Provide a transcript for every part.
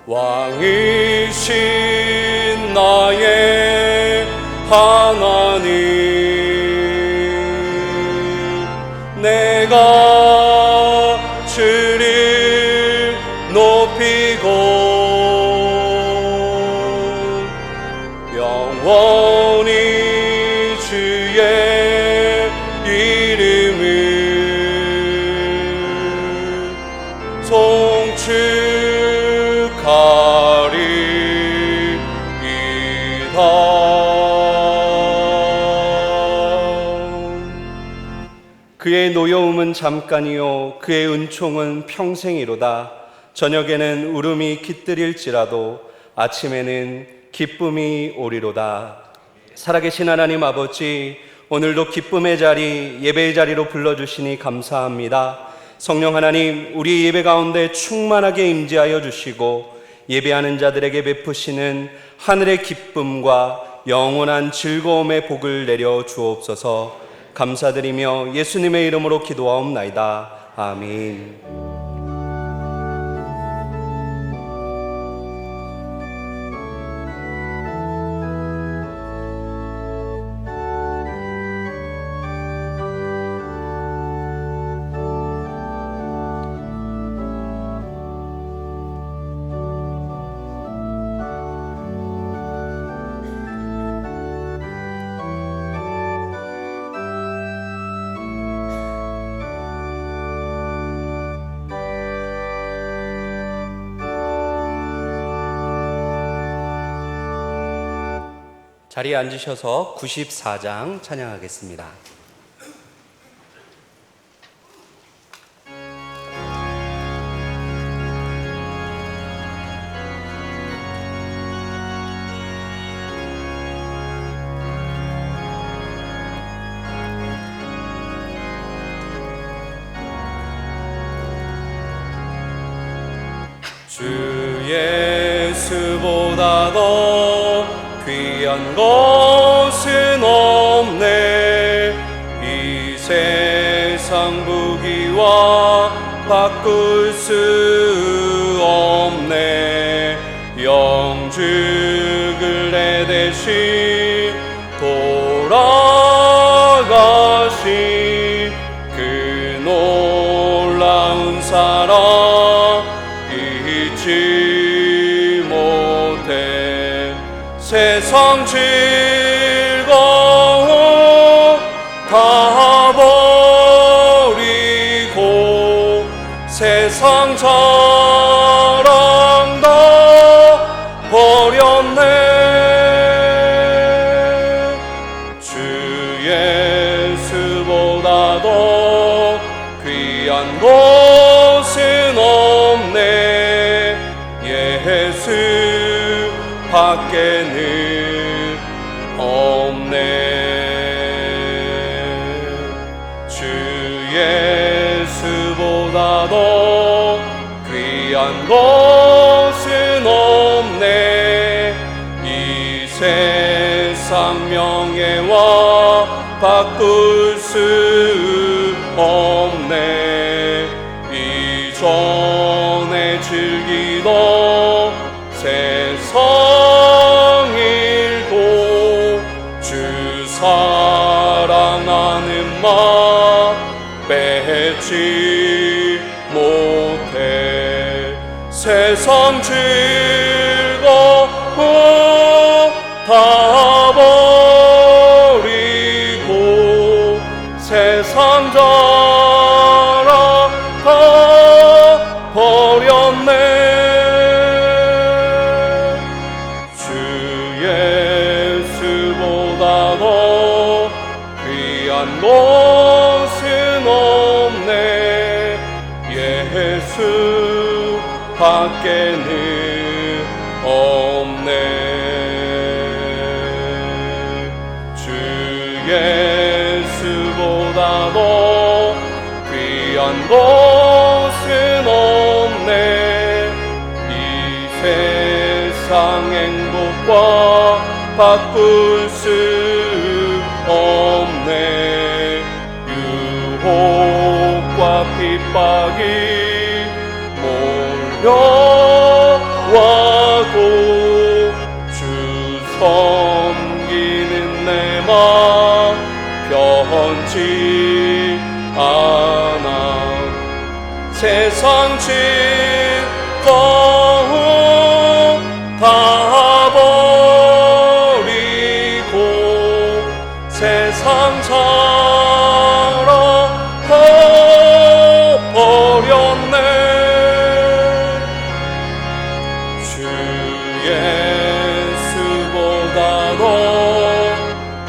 왕이신 나의 하나님, 내가 주를 높이고 영원히 주의 이름을 송축하리이다. 그의 노여움은 잠깐이요 그의 은총은 평생이로다. 저녁에는 울음이 깃들일지라도 아침에는 기쁨이 오리로다. 살아계신 하나님 아버지, 오늘도 기쁨의 자리, 예배의 자리로 불러주시니 감사합니다. 성령 하나님, 우리 예배 가운데 충만하게 임재하여 주시고 예배하는 자들에게 베푸시는 하늘의 기쁨과 영원한 즐거움의 복을 내려 주옵소서. 감사드리며 예수님의 이름으로 기도하옵나이다. 아멘. 자리에 앉으셔서 94장 찬양하겠습니다. 주 예수보다 더 귀한 것은 없네. 이 세상 부귀와 바꿀 수 없네. 영죽을 내 대신 돌아가신 그 놀라운 사랑 잊지 못해. 세상 즐거움 다 버리고 세상 자랑 다 버렸네. 주 예수보다 더 귀한 것은 없네. 예수 밖에는 없네. 주 예수보다 더 귀한 것은 없네. 이 세상 명예와 바꿀 수 없네. 이전에 즐기던 세상 일도 주 사랑하는 마음 뺏지 못해. 세상 즐거움 다 버리고 세상 자랑 다 버렸네. 것은 없네. 예수 밖에는 없네. 주 예수보다 더 귀한 것은 없네. 이 세상 행복과 바꿀 수 없네. 유혹과 핍박이 몰려와 즐거움 다 버리고 세상 살아버렸네. 주 예수보다 더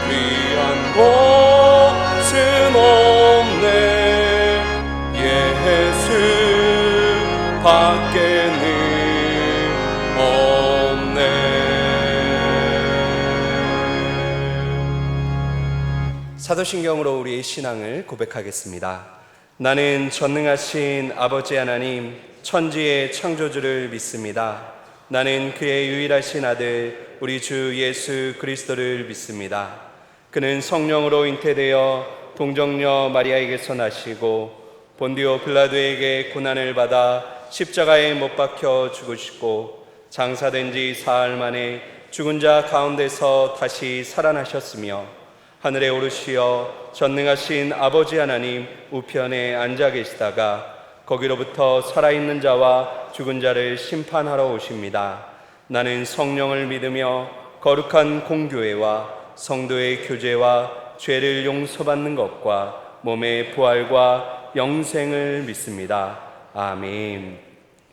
귀한 것은 없네. 예수 밖에는 없네. 사도신경으로 우리의 신앙을 고백하겠습니다. 나는 전능하신 아버지 하나님, 천지의 창조주를 믿습니다. 나는 그의 유일하신 아들 우리 주 예수 그리스도를 믿습니다. 그는 성령으로 잉태되어 동정녀 마리아에게서 나시고 본디오 빌라도에게 고난을 받아 십자가에 못 박혀 죽으시고 장사된 지 사흘 만에 죽은 자 가운데서 다시 살아나셨으며 하늘에 오르시어 전능하신 아버지 하나님 우편에 앉아 계시다가 거기로부터 살아있는 자와 죽은 자를 심판하러 오십니다. 나는 성령을 믿으며 거룩한 공교회와 성도의 교제와 죄를 용서받는 것과 몸의 부활과 영생을 믿습니다. 아멘.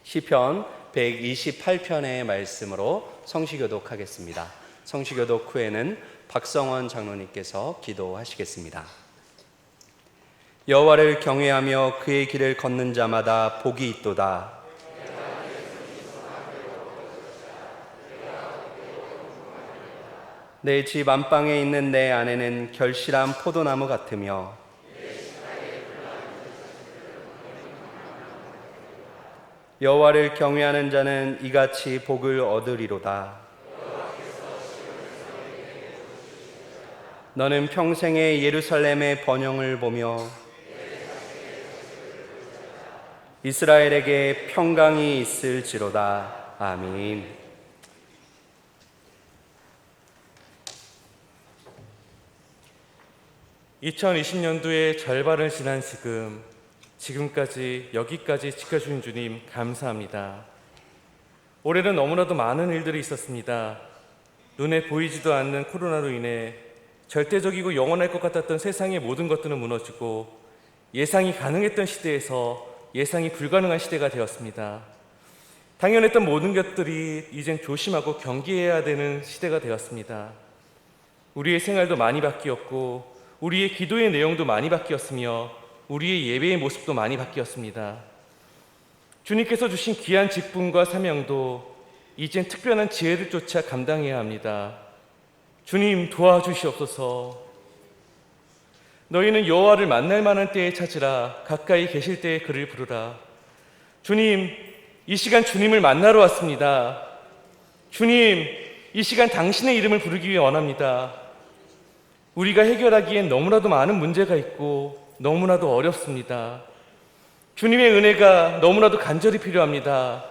시편 128편의 말씀으로 성시교독하겠습니다. 성시교독 후에는 박성원 장로님께서 기도하시겠습니다. 여호와를 경외하며 그의 길을 걷는 자마다 복이 있도다. 내 집 안방에 있는 내 아내는 결실한 포도나무 같으며 여호와를 경외하는 자는 이같이 복을 얻으리로다. 너는 평생에 예루살렘의 번영을 보며 이스라엘에게 평강이 있을지로다. 아멘. (2020년도의) 절반을 지난 지금까지 여기까지 지켜주신 주님 감사합니다. 올해는 너무나도 많은 일들이 있었습니다. 눈에 보이지도 않는 코로나로 인해 절대적이고 영원할 것 같았던 세상의 모든 것들은 무너지고 예상이 가능했던 시대에서 예상이 불가능한 시대가 되었습니다. 당연했던 모든 것들이 이젠 조심하고 경계해야 되는 시대가 되었습니다. 우리의 생활도 많이 바뀌었고 우리의 기도의 내용도 많이 바뀌었으며 우리의 예배의 모습도 많이 바뀌었습니다. 주님께서 주신 귀한 직분과 사명도 이젠 특별한 지혜를 쫓아 감당해야 합니다. 주님 도와주시옵소서. 너희는 여호와를 만날 만한 때에 찾으라. 가까이 계실 때에 그를 부르라. 주님, 이 시간 주님을 만나러 왔습니다. 주님, 이 시간 당신의 이름을 부르기 위해 원합니다. 우리가 해결하기엔 너무나도 많은 문제가 있고 너무나도 어렵습니다. 주님의 은혜가 너무나도 간절히 필요합니다.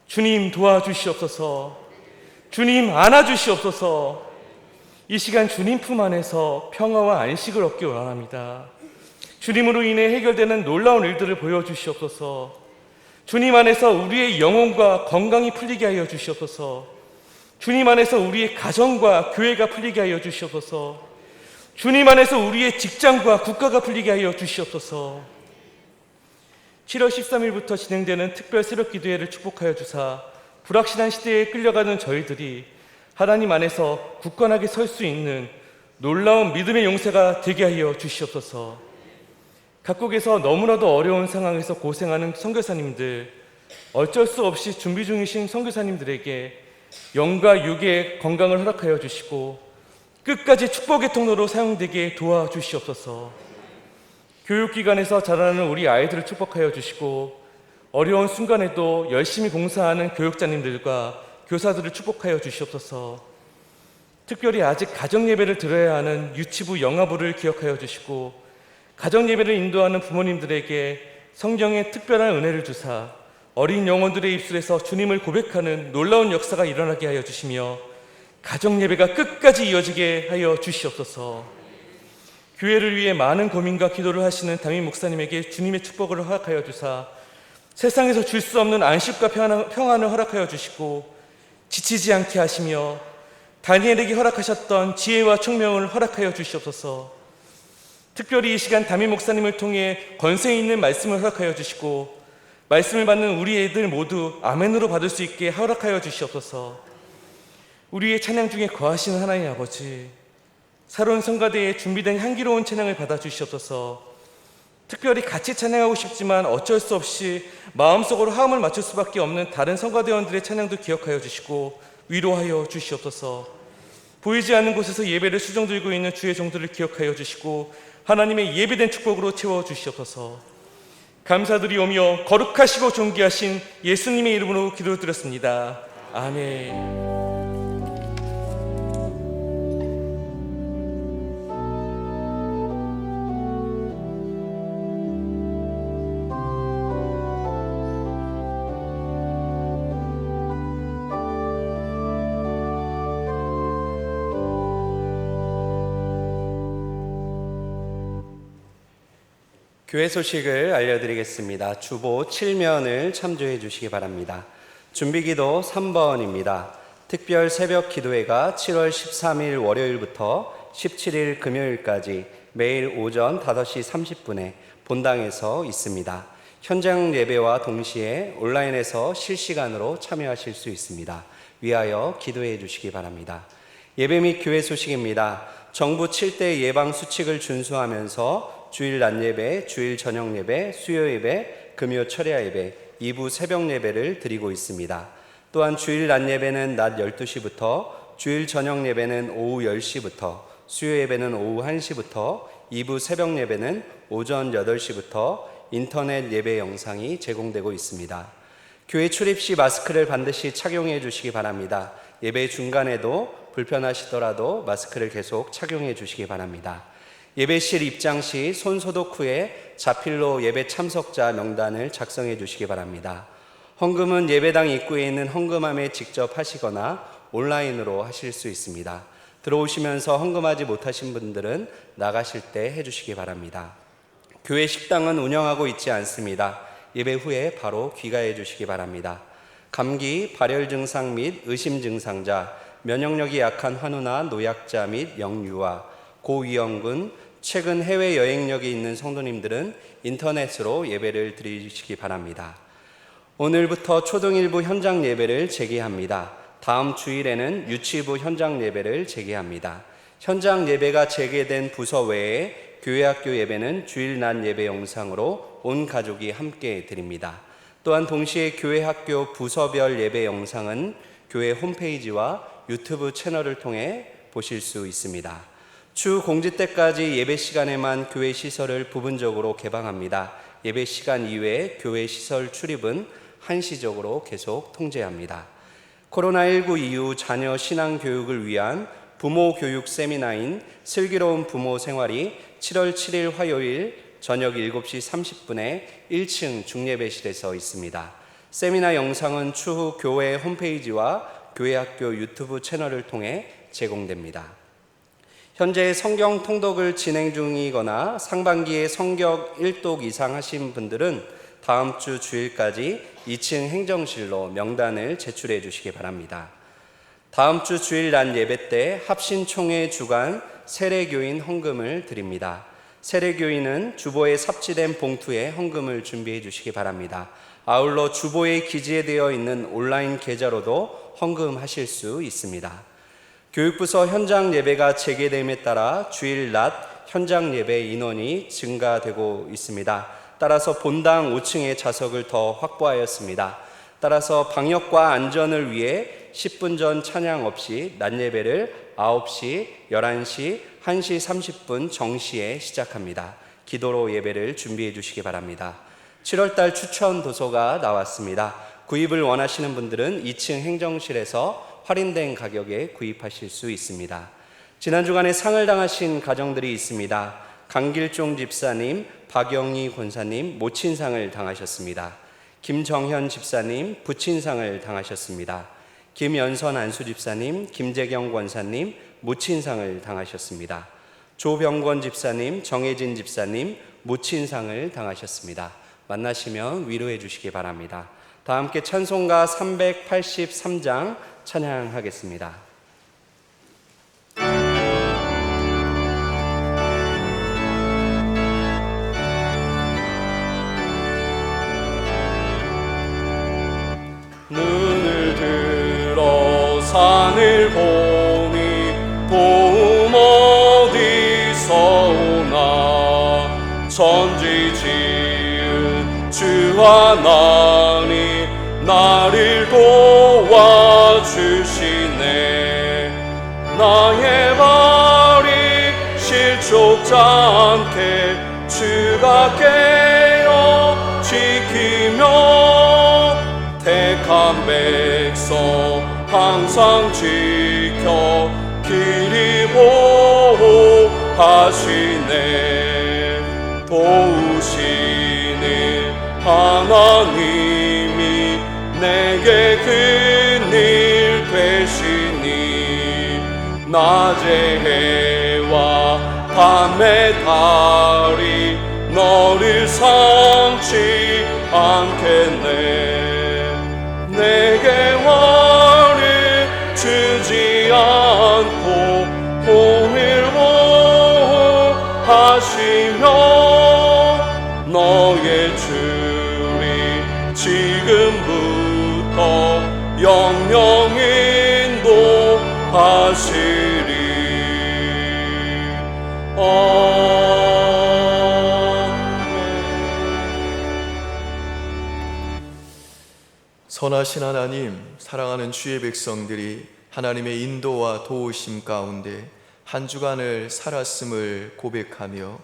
주님 도와주시옵소서. 주님 안아주시옵소서. 이 시간 주님 품 안에서 평화와 안식을 얻기 원합니다. 주님으로 인해 해결되는 놀라운 일들을 보여주시옵소서. 주님 안에서 우리의 영혼과 건강이 풀리게 하여 주시옵소서. 주님 안에서 우리의 가정과 교회가 풀리게 하여 주시옵소서. 주님 안에서 우리의 직장과 국가가 풀리게 하여 주시옵소서. 7월 13일부터 진행되는 특별 새벽 기도회를 축복하여 주사 불확실한 시대에 끌려가는 저희들이 하나님 안에서 굳건하게 설 수 있는 놀라운 믿음의 용세가 되게 하여 주시옵소서. 각국에서 너무나도 어려운 상황에서 고생하는 선교사님들, 어쩔 수 없이 준비 중이신 선교사님들에게 영과 육의 건강을 허락하여 주시고 끝까지 축복의 통로로 사용되게 도와주시옵소서. 교육기관에서 자라나는 우리 아이들을 축복하여 주시고 어려운 순간에도 열심히 봉사하는 교육자님들과 교사들을 축복하여 주시옵소서. 특별히 아직 가정예배를 드려야 하는 유치부, 영아부를 기억하여 주시고 가정예배를 인도하는 부모님들에게 성령의 특별한 은혜를 주사 어린 영혼들의 입술에서 주님을 고백하는 놀라운 역사가 일어나게 하여 주시며 가정예배가 끝까지 이어지게 하여 주시옵소서. 교회를 위해 많은 고민과 기도를 하시는 담임 목사님에게 주님의 축복을 허락하여 주사 세상에서 줄 수 없는 안식과 평안을 허락하여 주시고 지치지 않게 하시며 다니엘에게 허락하셨던 지혜와 총명을 허락하여 주시옵소서. 특별히 이 시간 담임 목사님을 통해 권세 있는 말씀을 허락하여 주시고 말씀을 받는 우리 애들 모두 아멘으로 받을 수 있게 허락하여 주시옵소서. 우리의 찬양 중에 거하시는 하나님 아버지, 새로운 성가대에 준비된 향기로운 찬양을 받아 주시옵소서. 특별히 같이 찬양하고 싶지만 어쩔 수 없이 마음속으로 화음을 맞출 수밖에 없는 다른 성가대원들의 찬양도 기억하여 주시고 위로하여 주시옵소서. 보이지 않는 곳에서 예배를 수종 들고 있는 주의 종들을 기억하여 주시고 하나님의 예배된 축복으로 채워 주시옵소서. 감사드리오며 거룩하시고 존귀하신 예수님의 이름으로 기도드렸습니다. 아멘. 교회 소식을 알려드리겠습니다. 주보 7면을 참조해 주시기 바랍니다. 준비기도 3번입니다. 특별 새벽 기도회가 7월 13일 월요일부터 17일 금요일까지 매일 오전 5시 30분에 본당에서 있습니다. 현장 예배와 동시에 온라인에서 실시간으로 참여하실 수 있습니다. 위하여 기도해 주시기 바랍니다. 예배 및 교회 소식입니다. 정부 7대 예방 수칙을 준수하면서 주일 낮 예배, 주일 저녁 예배, 수요 예배, 금요 철야 예배, 2부 새벽 예배를 드리고 있습니다. 또한 주일 낮 예배는 낮 12시부터, 주일 저녁 예배는 오후 10시부터, 수요 예배는 오후 1시부터, 2부 새벽 예배는 오전 8시부터 인터넷 예배 영상이 제공되고 있습니다. 교회 출입 시 마스크를 반드시 착용해 주시기 바랍니다. 예배 중간에도 불편하시더라도 마스크를 계속 착용해 주시기 바랍니다. 예배실 입장 시 손 소독 후에 자필로 예배 참석자 명단을 작성해 주시기 바랍니다. 헌금은 예배당 입구에 있는 헌금함에 직접 하시거나 온라인으로 하실 수 있습니다. 들어오시면서 헌금하지 못하신 분들은 나가실 때 해주시기 바랍니다. 교회 식당은 운영하고 있지 않습니다. 예배 후에 바로 귀가해 주시기 바랍니다. 감기, 발열 증상 및 의심 증상자, 면역력이 약한 환우나 노약자 및 영유아, 고위험군, 최근 해외 여행력이 있는 성도님들은 인터넷으로 예배를 드리시기 바랍니다. 오늘부터 초등일부 현장 예배를 재개합니다. 다음 주일에는 유치부 현장 예배를 재개합니다. 현장 예배가 재개된 부서 외에 교회학교 예배는 주일 낮 예배 영상으로 온 가족이 함께 드립니다. 또한 동시에 교회학교 부서별 예배 영상은 교회 홈페이지와 유튜브 채널을 통해 보실 수 있습니다. 추 공지 때까지 예배 시간에만 교회 시설을 부분적으로 개방합니다. 예배 시간 이외에 교회 시설 출입은 한시적으로 계속 통제합니다. 코로나19 이후 자녀 신앙 교육을 위한 부모 교육 세미나인 슬기로운 부모 생활이 7월 7일 화요일 저녁 7시 30분에 1층 중예배실에서 있습니다. 세미나 영상은 추후 교회 홈페이지와 교회학교 유튜브 채널을 통해 제공됩니다. 현재 성경 통독을 진행 중이거나 상반기에 성경 1독 이상 하신 분들은 다음 주 주일까지 2층 행정실로 명단을 제출해 주시기 바랍니다. 다음 주 주일 낮 예배 때 합신총회 주간 세례교인 헌금을 드립니다. 세례교인은 주보에 삽지된 봉투에 헌금을 준비해 주시기 바랍니다. 아울러 주보에 기재되어 있는 온라인 계좌로도 헌금하실 수 있습니다. 교육부서 현장 예배가 재개됨에 따라 주일 낮 현장 예배 인원이 증가되고 있습니다. 따라서 본당 5층의 좌석을 더 확보하였습니다. 따라서 방역과 안전을 위해 10분 전 찬양 없이 낮 예배를 9시, 11시, 1시 30분 정시에 시작합니다. 기도로 예배를 준비해 주시기 바랍니다. 7월달 추천 도서가 나왔습니다. 구입을 원하시는 분들은 2층 행정실에서 할인된 가격에 구입하실 수 있습니다. 지난 주간에 상을 당하신 가정들이 있습니다. 강길종 집사님, 박영희 권사님 모친상을 당하셨습니다. 김정현 집사님 부친상을 당하셨습니다. 김연선 안수 집사님, 김재경 권사님 모친상을 당하셨습니다. 조병권 집사님, 정혜진 집사님 모친상을 당하셨습니다. 만나시면 위로해 주시기 바랍니다. 다 함께 찬송가 383장 찬양하겠습니다. 눈을 들어 산을 보니 도움 어디서 오나 천지 지은 주 하나님 나를 도와주시네. 나의 발이 실족지 않게 주가 깨어 지키며 택한 백성 항상 지켜 길이 보호하시네. 도우시는 하나님이 내게 근일 되시니 낮의 해와 밤의 달이 너를 삼지 않겠네. 내게 화를 주지 않고 오늘 보호하시며 너의 줄이 지금부터 영영 인도하시리. 선하신 하나님, 사랑하는 주의 백성들이 하나님의 인도와 도우심 가운데 한 주간을 살았음을 고백하며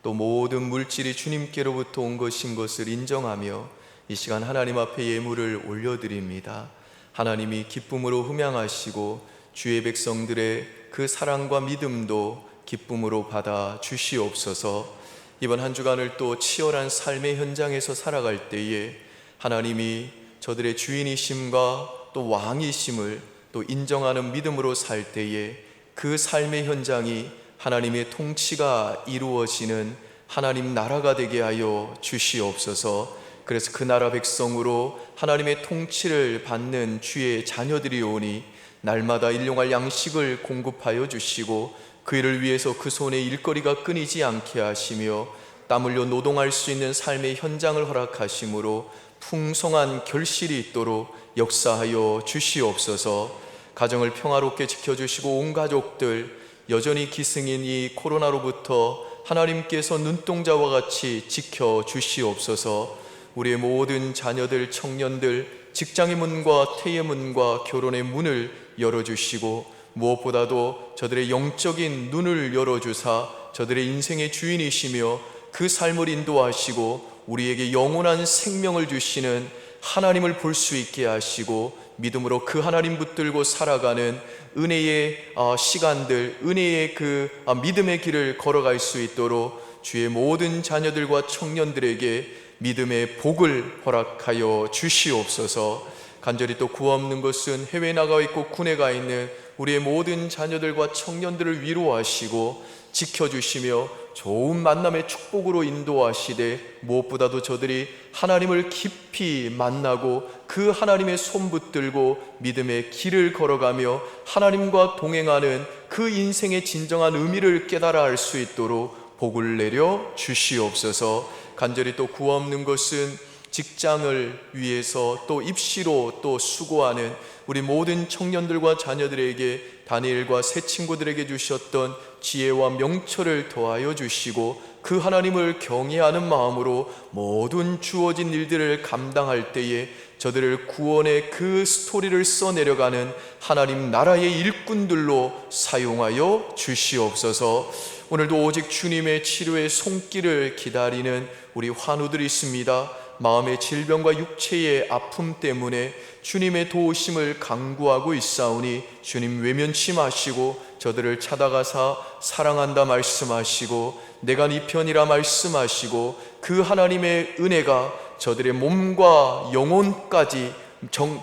또 모든 물질이 주님께로부터 온 것인 것을 인정하며 이 시간 하나님 앞에 예물을 올려드립니다. 하나님이 기쁨으로 흠양하시고 주의 백성들의 그 사랑과 믿음도 기쁨으로 받아 주시옵소서. 이번 한 주간을 또 치열한 삶의 현장에서 살아갈 때에 하나님이 저들의 주인이심과 또 왕이심을 또 인정하는 믿음으로 살 때에 그 삶의 현장이 하나님의 통치가 이루어지는 하나님 나라가 되게 하여 주시옵소서. 그래서 그 나라 백성으로 하나님의 통치를 받는 주의 자녀들이 오니 날마다 일용할 양식을 공급하여 주시고 그 일을 위해서 그 손에 일거리가 끊이지 않게 하시며 땀 흘려 노동할 수 있는 삶의 현장을 허락하심으로 풍성한 결실이 있도록 역사하여 주시옵소서. 가정을 평화롭게 지켜주시고 온 가족들 여전히 기승인 이 코로나로부터 하나님께서 눈동자와 같이 지켜주시옵소서. 우리의 모든 자녀들, 청년들 직장의 문과 태의 문과 결혼의 문을 열어주시고 무엇보다도 저들의 영적인 눈을 열어주사 저들의 인생의 주인이시며 그 삶을 인도하시고 우리에게 영원한 생명을 주시는 하나님을 볼 수 있게 하시고 믿음으로 그 하나님 붙들고 살아가는 은혜의 시간들, 은혜의 그 믿음의 길을 걸어갈 수 있도록 주의 모든 자녀들과 청년들에게 믿음의 복을 허락하여 주시옵소서. 간절히 또 구없는 것은 해외에 나가 있고 군에 가 있는 우리의 모든 자녀들과 청년들을 위로하시고 지켜주시며 좋은 만남의 축복으로 인도하시되 무엇보다도 저들이 하나님을 깊이 만나고 그 하나님의 손 붙들고 믿음의 길을 걸어가며 하나님과 동행하는 그 인생의 진정한 의미를 깨달아 알 수 있도록 복을 내려 주시옵소서. 간절히 또 구없는 것은 직장을 위해서 또 입시로 또 수고하는 우리 모든 청년들과 자녀들에게 다니엘과 새 친구들에게 주셨던 지혜와 명철을 더하여 주시고 그 하나님을 경외하는 마음으로 모든 주어진 일들을 감당할 때에 저들을 구원의 그 스토리를 써내려가는 하나님 나라의 일꾼들로 사용하여 주시옵소서. 오늘도 오직 주님의 치료의 손길을 기다리는 우리 환우들이 있습니다. 마음의 질병과 육체의 아픔 때문에 주님의 도우심을 간구하고 있사오니 주님 외면치 마시고 저들을 찾아가사 사랑한다 말씀하시고 내가 네 편이라 말씀하시고 그 하나님의 은혜가 저들의 몸과 영혼까지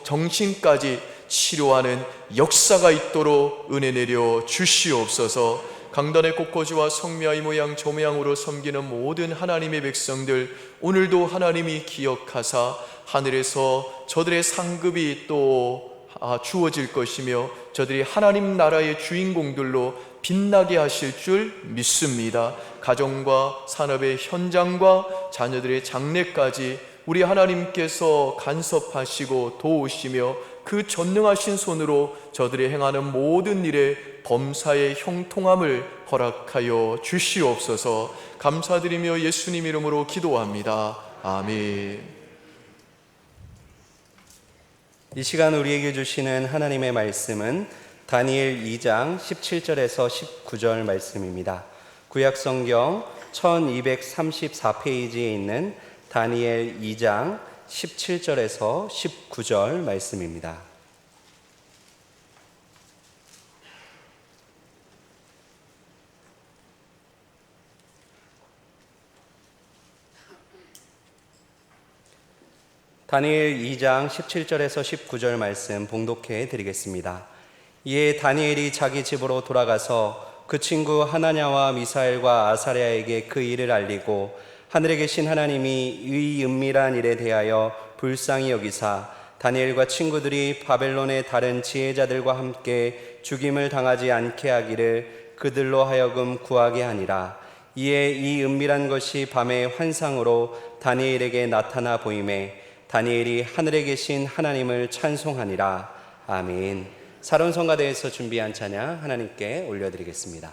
정신까지 치료하는 역사가 있도록 은혜 내려 주시옵소서. 강단의 꽃꽂이와 성미아이 모양 조모양으로 섬기는 모든 하나님의 백성들, 오늘도 하나님이 기억하사 하늘에서 저들의 상급이 또 주어질 것이며 저들이 하나님 나라의 주인공들로 빛나게 하실 줄 믿습니다. 가정과 산업의 현장과 자녀들의 장래까지 우리 하나님께서 간섭하시고 도우시며 그 전능하신 손으로 저들이 행하는 모든 일에 범사의 형통함을 허락하여 주시옵소서. 감사드리며 예수님 이름으로 기도합니다. 아멘. 이 시간 우리에게 주시는 하나님의 말씀은 다니엘 2장 17절에서 19절 말씀입니다. 구약성경 1234페이지에 있는 다니엘 2장 17절에서 19절 말씀입니다. 다니엘 2장 17절에서 19절 말씀 봉독해 드리겠습니다. 이에 다니엘이 자기 집으로 돌아가서 그 친구 하나냐와 미사엘과 아사랴에게 그 일을 알리고 하늘에 계신 하나님이 이 은밀한 일에 대하여 불쌍히 여기사 다니엘과 친구들이 바벨론의 다른 지혜자들과 함께 죽임을 당하지 않게 하기를 그들로 하여금 구하게 하니라. 이에 이 은밀한 것이 밤의 환상으로 다니엘에게 나타나 보이매 다니엘이 하늘에 계신 하나님을 찬송하니라. 아멘. 사론성가대에서 준비한 찬양 하나님께 올려드리겠습니다.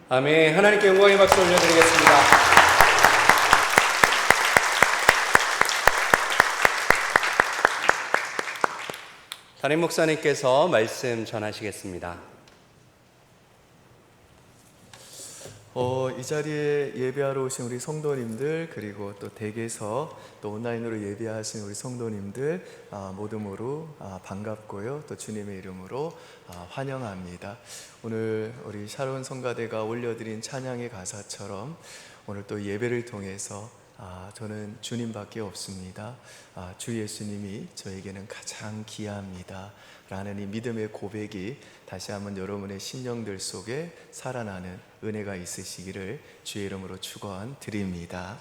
아멘. 하나님께 영광의 박수 올려드리겠습니다. 담임 목사님께서 말씀 전하시겠습니다. 이 자리에 예배하러 오신 우리 성도님들, 그리고 또 댁에서 또 온라인으로 예배하신 우리 성도님들 모두모두 반갑고요. 또 주님의 이름으로 환영합니다. 오늘 우리 샤론 성가대가 올려드린 찬양의 가사처럼 오늘 또 예배를 통해서 저는 주님밖에 없습니다. 주 예수님이 저에게는 가장 귀합니다. 라는 이 믿음의 고백이 다시 한번 여러분의 심령들 속에 살아나는 은혜가 있으시기를 주의 이름으로 축원드립니다.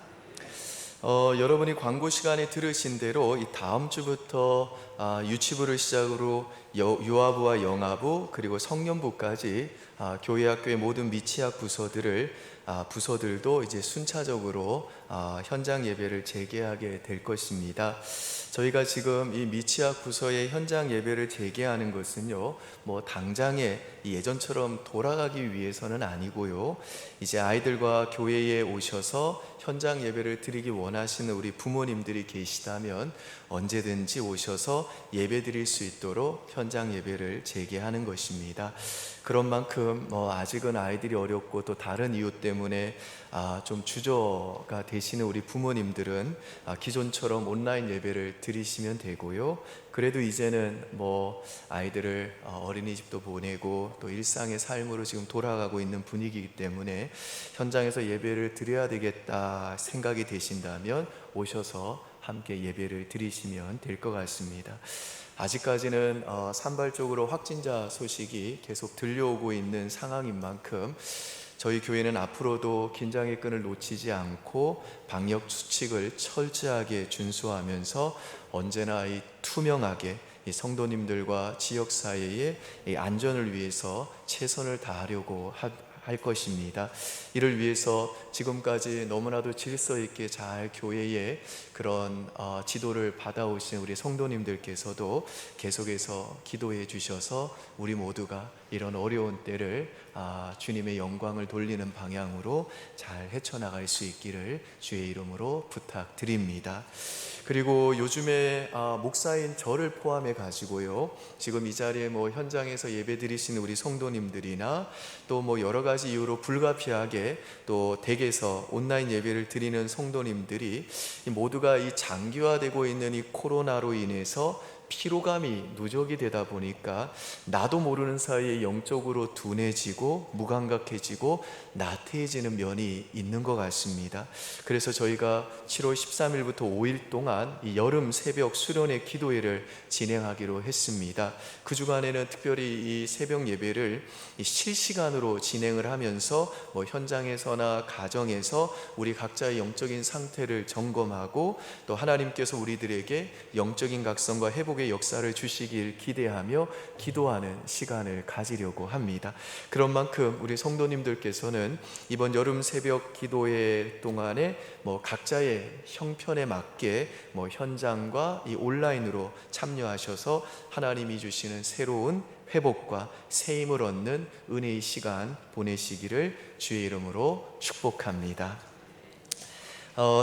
여러분이 광고 시간에 들으신 대로 이 다음 주부터 유치부를 시작으로 유아부와 영아부 그리고 성년부까지 교회 학교의 모든 미취학 부서들도 이제 순차적으로 현장 예배를 재개하게 될 것입니다. 저희가 지금 이 미취학 부서의 현장 예배를 재개하는 것은요, 뭐 당장에 예전처럼 돌아가기 위해서는 아니고요, 이제 아이들과 교회에 오셔서 현장 예배를 드리기 원하시는 우리 부모님들이 계시다면 언제든지 오셔서 예배 드릴 수 있도록 현장 예배를 재개하는 것입니다. 그런 만큼 아직은 아이들이 어렵고 또 다른 이유 때문에 좀 주저가 되시는 우리 부모님들은 기존처럼 온라인 예배를 드리시면 되고요. 그래도 이제는 아이들을 어린이집도 보내고 또 일상의 삶으로 지금 돌아가고 있는 분위기이기 때문에 현장에서 예배를 드려야 되겠다 생각이 되신다면 오셔서 함께 예배를 드리시면 될 것 같습니다. 아직까지는 산발적으로 확진자 소식이 계속 들려오고 있는 상황인 만큼 저희 교회는 앞으로도 긴장의 끈을 놓치지 않고 방역 수칙을 철저하게 준수하면서 언제나 투명하게 이 성도님들과 지역사회의 이 안전을 위해서 최선을 다하려고 할 것입니다. 이를 위해서 지금까지 너무나도 질서 있게 잘 교회의 그런 지도를 받아오신 우리 성도님들께서도 계속해서 기도해 주셔서 우리 모두가 이런 어려운 때를 주님의 영광을 돌리는 방향으로 잘 헤쳐나갈 수 있기를 주의 이름으로 부탁드립니다. 그리고 요즘에 목사인 저를 포함해 가지고요, 지금 이 자리에 현장에서 예배 드리시는 우리 성도님들이나 또 여러 가지 이유로 불가피하게 또 댁에서 온라인 예배를 드리는 성도님들이 모두가 이 장기화되고 있는 이 코로나로 인해서 피로감이 누적이 되다 보니까 나도 모르는 사이에 영적으로 둔해지고 무감각해지고 나태해지는 면이 있는 것 같습니다. 그래서 저희가 7월 13일부터 5일 동안 이 여름 새벽 수련회 기도회를 진행하기로 했습니다. 그 주간에는 특별히 이 새벽 예배를 실시간으로 진행을 하면서 현장에서나 가정에서 우리 각자의 영적인 상태를 점검하고 또 하나님께서 우리들에게 영적인 각성과 회복의 역사를 주시길 기대하며 기도하는 시간을 가지려고 합니다. 그런 만큼 우리 성도님들께서는 이번 여름 새벽 기도회 동안에 각자의 형편에 맞게 현장과 이 온라인으로 참여하셔서 하나님이 주시는 새로운 회복과 새 힘을 얻는 은혜의 시간 보내시기를 주의 이름으로 축복합니다.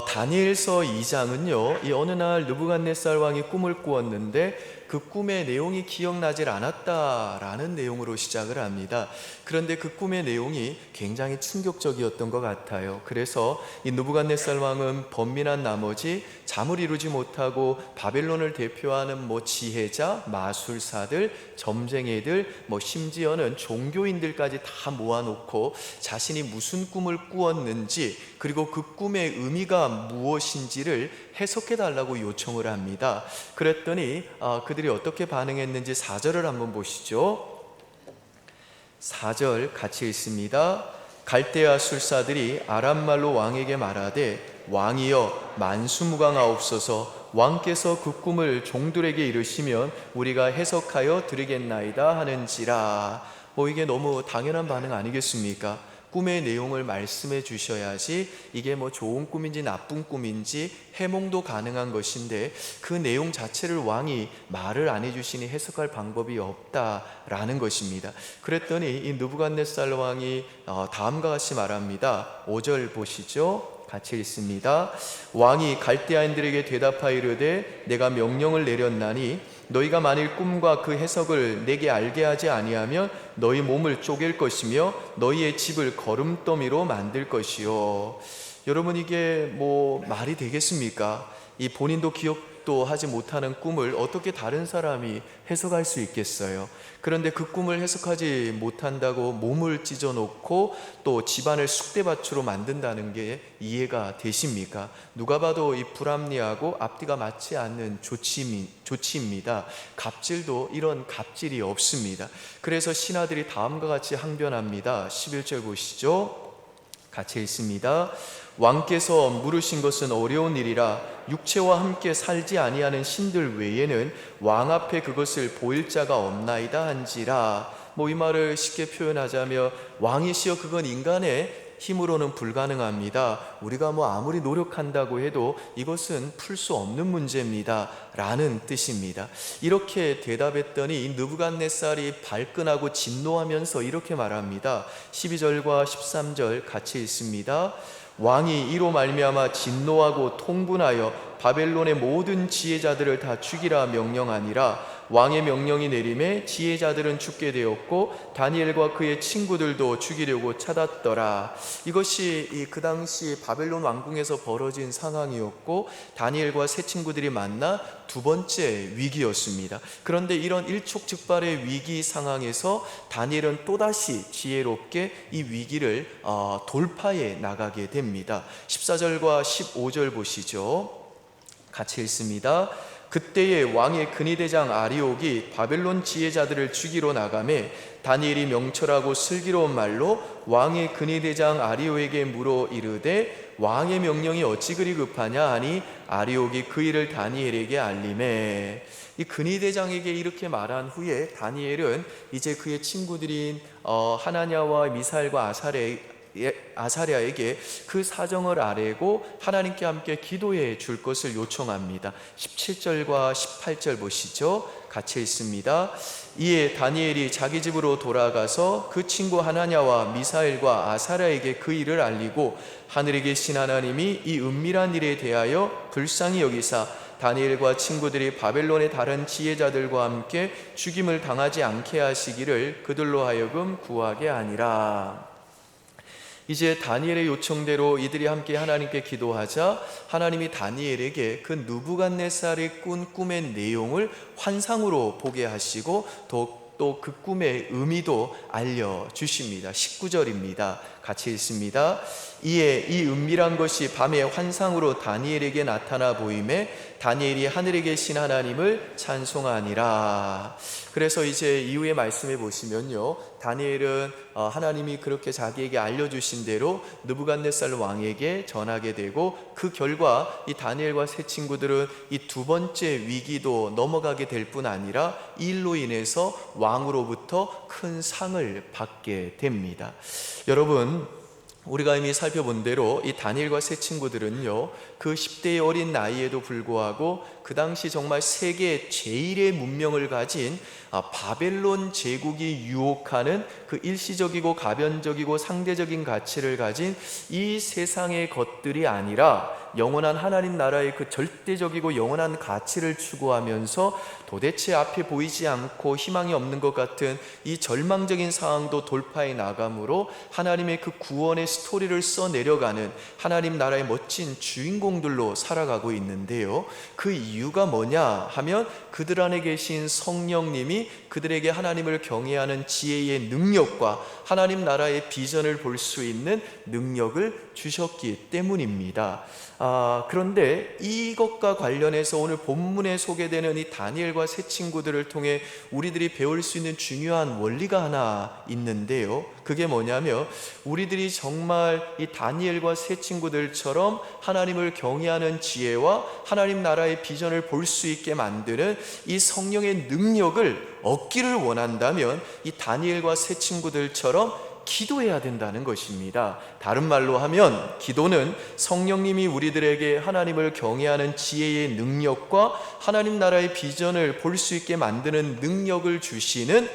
다니엘서 2장은요, 이 어느 날 느부갓네살 왕이 꿈을 꾸었는데 그 꿈의 내용이 기억나질 않았다라는 내용으로 시작을 합니다. 그런데 그 꿈의 내용이 굉장히 충격적이었던 것 같아요. 그래서 이 느부갓네살 왕은 번민한 나머지 잠을 이루지 못하고 바벨론을 대표하는 지혜자, 마술사들, 점쟁이들, 심지어는 종교인들까지 다 모아놓고 자신이 무슨 꿈을 꾸었는지, 그리고 그 꿈의 의미가 무엇인지를 해석해 달라고 요청을 합니다. 그랬더니 그들이 어떻게 반응했는지 4절을 한번 보시죠. 4절 같이 읽습니다. 갈대아 술사들이 아람말로 왕에게 말하되 왕이여 만수무강하옵소서, 왕께서 그 꿈을 종들에게 이르시면 우리가 해석하여 드리겠나이다 하는지라. 이게 너무 당연한 반응 아니겠습니까? 꿈의 내용을 말씀해 주셔야지 이게 좋은 꿈인지 나쁜 꿈인지 해몽도 가능한 것인데, 그 내용 자체를 왕이 말을 안 해주시니 해석할 방법이 없다라는 것입니다. 그랬더니 이 느부갓네살 왕이 다음과 같이 말합니다. 5절 보시죠. 같이 읽습니다. 왕이 갈대아인들에게 대답하여 이르되 내가 명령을 내렸나니 너희가 만일 꿈과 그 해석을 내게 알게 하지 아니하면 너희 몸을 쪼갤 것이며 너희의 집을 거름더미로 만들 것이요. 여러분, 이게 말이 되겠습니까? 이 본인도 기억도 하지 못하는 꿈을 어떻게 다른 사람이 해석할 수 있겠어요? 그런데 그 꿈을 해석하지 못한다고 몸을 찢어놓고 또 집안을 쑥대밭으로 만든다는 게 이해가 되십니까? 누가 봐도 이 불합리하고 앞뒤가 맞지 않는 조치입니다. 갑질도 이런 갑질이 없습니다. 그래서 신하들이 다음과 같이 항변합니다. 11절 보시죠. 같이 읽습니다. 왕께서 물으신 것은 어려운 일이라 육체와 함께 살지 아니하는 신들 외에는 왕 앞에 그것을 보일 자가 없나이다 한지라. 이 말을 쉽게 표현하자면 왕이시여 그건 인간의 힘으로는 불가능합니다. 우리가 아무리 노력한다고 해도 이것은 풀 수 없는 문제입니다 라는 뜻입니다. 이렇게 대답했더니 이 느부갓네살이 발끈하고 진노하면서 이렇게 말합니다. 12절과 13절 같이 읽습니다. 왕이 이로 말미암아 진노하고 통분하여 바벨론의 모든 지혜자들을 다 죽이라 명령하니라. 왕의 명령이 내림에 지혜자들은 죽게 되었고 다니엘과 그의 친구들도 죽이려고 찾았더라. 이것이 그 당시 바벨론 왕궁에서 벌어진 상황이었고 다니엘과 세 친구들이 만나 두 번째 위기였습니다. 그런데 이런 일촉즉발의 위기 상황에서 다니엘은 또다시 지혜롭게 이 위기를 돌파해 나가게 됩니다. 14절과 15절 보시죠. 같이 읽습니다. 그때에 왕의 근위대장 아리옥이 바벨론 지혜자들을 죽이러 나가매 다니엘이 명철하고 슬기로운 말로 왕의 근위대장 아리옥에게 물어 이르되 왕의 명령이 어찌 그리 급하냐 하니 아리옥이 그 일을 다니엘에게 알림해. 이 근위대장에게 이렇게 말한 후에 다니엘은 이제 그의 친구들인 하나냐와 미사엘과 아사랴에게 그 사정을 아뢰고 하나님께 함께 기도해 줄 것을 요청합니다. 17절과 18절 보시죠. 같이 읽습니다. 이에 다니엘이 자기 집으로 돌아가서 그 친구 하나냐와 미사엘과 아사랴에게 그 일을 알리고 하늘에 계신 하나님이 이 은밀한 일에 대하여 불쌍히 여기사 다니엘과 친구들이 바벨론의 다른 지혜자들과 함께 죽임을 당하지 않게 하시기를 그들로 하여금 구하게 하니라. 이제 다니엘의 요청대로 이들이 함께 하나님께 기도하자 하나님이 다니엘에게 그 느부갓네살이 꾼 꿈의 내용을 환상으로 보게 하시고 또 그 꿈의 의미도 알려주십니다. 19절입니다. 같이 읽습니다. 이에 이 은밀한 것이 밤에 환상으로 다니엘에게 나타나 보임에 다니엘이 하늘에 계신 하나님을 찬송하니라. 그래서 이제 이후에 말씀해 보시면요, 다니엘은 하나님이 그렇게 자기에게 알려주신 대로 느부갓네살 왕에게 전하게 되고 그 결과 이 다니엘과 세 친구들은 이 두 번째 위기도 넘어가게 될 뿐 아니라 이 일로 인해서 왕으로부터 큰 상을 받게 됩니다. 여러분, 우리가 이미 살펴본 대로 이 다니엘과 세 친구들은요, 그 10대의 어린 나이에도 불구하고 그 당시 정말 세계 제일의 문명을 가진 바벨론 제국이 유혹하는 그 일시적이고 가변적이고 상대적인 가치를 가진 이 세상의 것들이 아니라 영원한 하나님 나라의 그 절대적이고 영원한 가치를 추구하면서 도대체 앞에 보이지 않고 희망이 없는 것 같은 이 절망적인 상황도 돌파해 나감으로 하나님의 그 구원의 스토리를 써내려가는 하나님 나라의 멋진 주인공들로 살아가고 있는데요. 그 이유가 뭐냐 하면 그들 안에 계신 성령님이 그들에게 하나님을 경외하는 지혜의 능력과 하나님 나라의 비전을 볼 수 있는 능력을 주셨기 때문입니다. 그런데 이것과 관련해서 오늘 본문에 소개되는 이 다니엘과 세 친구들을 통해 우리들이 배울 수 있는 중요한 원리가 하나 있는데요. 그게 뭐냐면 우리들이 정말 이 다니엘과 세 친구들처럼 하나님을 경외하는 지혜와 하나님 나라의 비전을 볼 수 있게 만드는 이 성령의 능력을 얻기를 원한다면 이 다니엘과 세 친구들처럼 기도해야 된다는 것입니다. 다른 말로 하면 기도는 성령님이 우리들에게 하나님을 경외하는 지혜의 능력과 하나님 나라의 비전을 볼 수 있게 만드는 능력을 주시는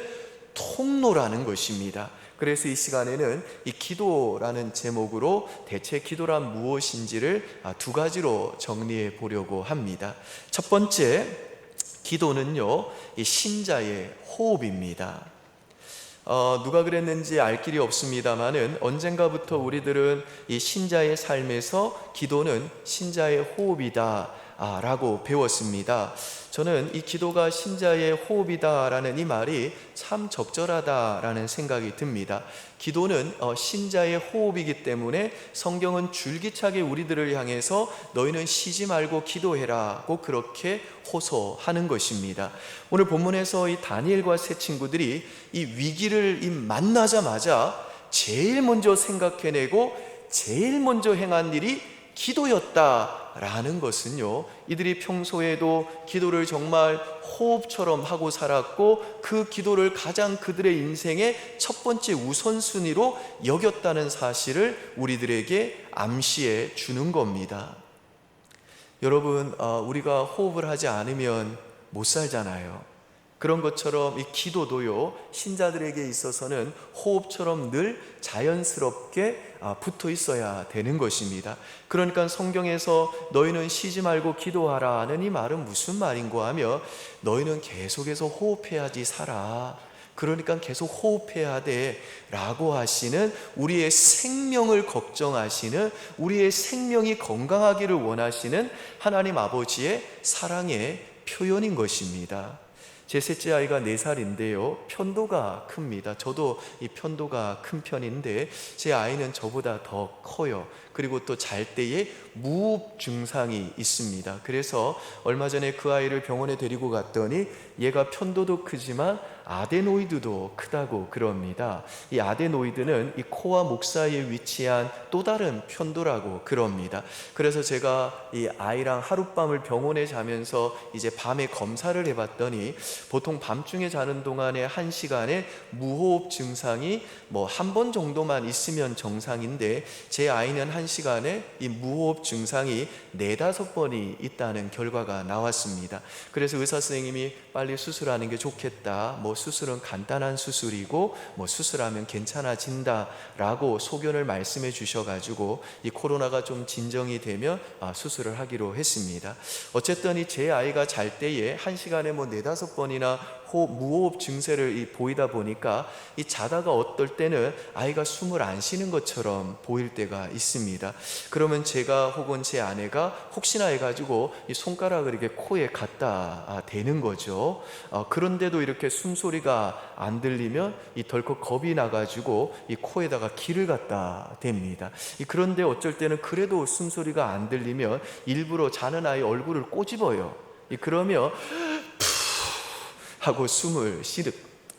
통로라는 것입니다. 그래서 이 시간에는 이 기도라는 제목으로 대체 기도란 무엇인지를 두 가지로 정리해 보려고 합니다. 첫 번째, 기도는요, 이 신자의 호흡입니다. 누가 그랬는지 알 길이 없습니다만은 언젠가부터 우리들은 이 신자의 삶에서 기도는 신자의 호흡이다 라고 배웠습니다. 저는 이 기도가 신자의 호흡이다라는 이 말이 참 적절하다라는 생각이 듭니다. 기도는 신자의 호흡이기 때문에 성경은 줄기차게 우리들을 향해서 너희는 쉬지 말고 기도해라고 그렇게 호소하는 것입니다. 오늘 본문에서 이 다니엘과 세 친구들이 이 위기를 만나자마자 제일 먼저 생각해내고 제일 먼저 행한 일이 기도였다라는 것은요, 이들이 평소에도 기도를 정말 호흡처럼 하고 살았고 그 기도를 가장 그들의 인생의 첫 번째 우선순위로 여겼다는 사실을 우리들에게 암시해 주는 겁니다. 여러분, 우리가 호흡을 하지 않으면 못 살잖아요. 그런 것처럼 이 기도도요, 신자들에게 있어서는 호흡처럼 늘 자연스럽게 붙어 있어야 되는 것입니다. 그러니까 성경에서 너희는 쉬지 말고 기도하라는 이 말은 무슨 말인가 하며 너희는 계속해서 호흡해야지 살아. 그러니까 계속 호흡해야 돼 라고 하시는, 우리의 생명을 걱정하시는, 우리의 생명이 건강하기를 원하시는 하나님 아버지의 사랑의 표현인 것입니다. 제 셋째 아이가 4살인데요 편도가 큽니다. 저도 이 편도가 큰 편인데 제 아이는 저보다 더 커요. 그리고 또 잘 때에 무호흡 증상이 있습니다. 그래서 얼마 전에 그 아이를 병원에 데리고 갔더니 얘가 편도도 크지만 아데노이드도 크다고 그럽니다. 이 아데노이드는 이 코와 목 사이에 위치한 또 다른 편도라고 그럽니다. 그래서 제가 이 아이랑 하룻밤을 병원에 자면서 이제 밤에 검사를 해봤더니 보통 밤중에 자는 동안에 1시간에 무호흡 증상이 뭐 한 번 정도만 있으면 정상인데 제 아이는 1시간에 이 무호흡 증상이 4-5번이 있다는 결과가 나왔습니다. 그래서 의사 선생님이 빨리 수술하는 게 좋겠다, 뭐 수술은 간단한 수술이고 뭐 수술하면 괜찮아진다 라고 소견을 말씀해 주셔가지고 이 코로나가 좀 진정이 되면 수술을 하기로 했습니다. 어쨌든 이 제 아이가 잘 때에 1시간에 뭐 4-5번이나 무호흡 증세를 보이다 보니까 이 자다가 어떨 때는 아이가 숨을 안 쉬는 것처럼 보일 때가 있습니다. 그러면 제가 혹은 제 아내가 혹시나 해가지고 이 손가락을 이렇게 코에 갖다 대는 거죠. 그런데도 이렇게 숨소리가 안 들리면 이 덜컥 겁이 나가지고 이 코에다가 기를 갖다 댑니다. 그런데 어쩔 때는 그래도 숨소리가 안 들리면 일부러 자는 아이 얼굴을 꼬집어요. 그러면 하고 숨을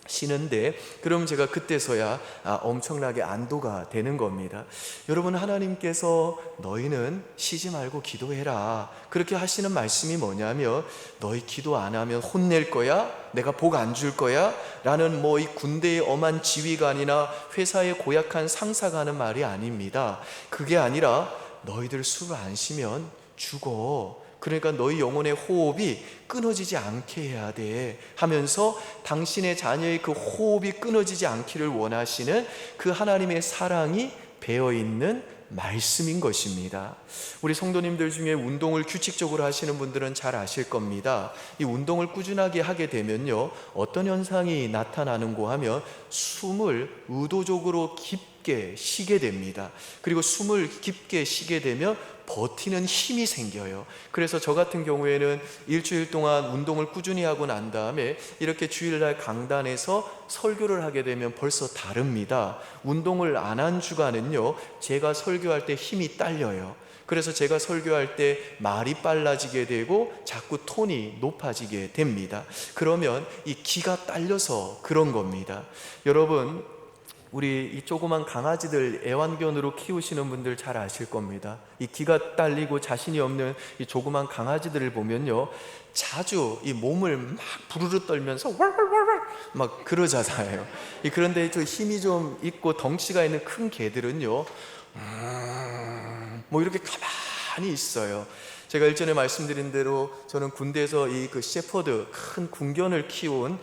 쉬는데 그럼 제가 그때서야 엄청나게 안도가 되는 겁니다. 여러분, 하나님께서 너희는 쉬지 말고 기도해라 그렇게 하시는 말씀이 뭐냐면 너희 기도 안 하면 혼낼 거야? 내가 복 안 줄 거야? 라는 뭐 이 군대의 엄한 지휘관이나 회사의 고약한 상사가 하는 말이 아닙니다. 그게 아니라 너희들 숨을 안 쉬면 죽어. 그러니까 너희 영혼의 호흡이 끊어지지 않게 해야 돼 하면서 당신의 자녀의 그 호흡이 끊어지지 않기를 원하시는 그 하나님의 사랑이 배어있는 말씀인 것입니다. 우리 성도님들 중에 운동을 규칙적으로 하시는 분들은 잘 아실 겁니다. 이 운동을 꾸준하게 하게 되면요, 어떤 현상이 나타나는고 하면 숨을 의도적으로 깊게 쉬게 됩니다. 그리고 숨을 깊게 쉬게 되면 버티는 힘이 생겨요. 그래서 저 같은 경우에는 일주일 동안 운동을 꾸준히 하고 난 다음에 이렇게 주일날 강단에서 설교를 하게 되면 벌써 다릅니다. 운동을 안 한 주간은요, 제가 설교할 때 힘이 딸려요. 그래서 제가 설교할 때 말이 빨라지게 되고 자꾸 톤이 높아지게 됩니다. 그러면 이 기가 딸려서 그런 겁니다. 여러분, 우리 이 조그만 강아지들 애완견으로 키우시는 분들 잘 아실 겁니다. 이 기가 딸리고 자신이 없는 이 조그만 강아지들을 보면요, 자주 이 몸을 막 부르르 떨면서 월월월월 막 그러잖아요. 그런데 저 힘이 좀 있고 덩치가 있는 큰 개들은요, 뭐 이렇게 가만히 있어요. 제가 일전에 말씀드린 대로 저는 군대에서 이 그 셰퍼드 큰 군견을 키운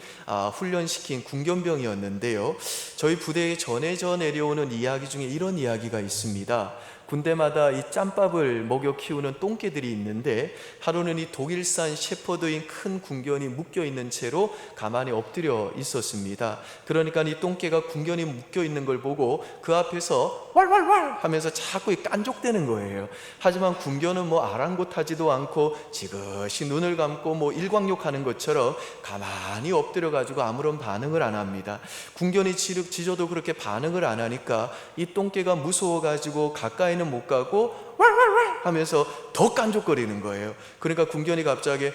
훈련시킨 군견병이었는데요, 저희 부대에 전해져 내려오는 이야기 중에 이런 이야기가 있습니다. 군대마다 이 짬밥을 먹여 키우는 똥개들이 있는데 하루는 이 독일산 셰퍼드인 큰 군견이 묶여 있는 채로 가만히 엎드려 있었습니다. 그러니까 이 똥개가 군견이 묶여 있는 걸 보고 그 앞에서 왈왈왈 하면서 자꾸 깐족대는 거예요. 하지만 군견은 뭐 아랑곳하지도 않고 지그시 눈을 감고 뭐 일광욕하는 것처럼 가만히 엎드려 가지고 아무런 반응을 안 합니다. 군견이 짖어도 그렇게 반응을 안 하니까 이 똥개가 무서워 가지고 가까이는 못 가고 왈왈왈 하면서 더 깐족거리는 거예요. 그러니까 군견이 갑자기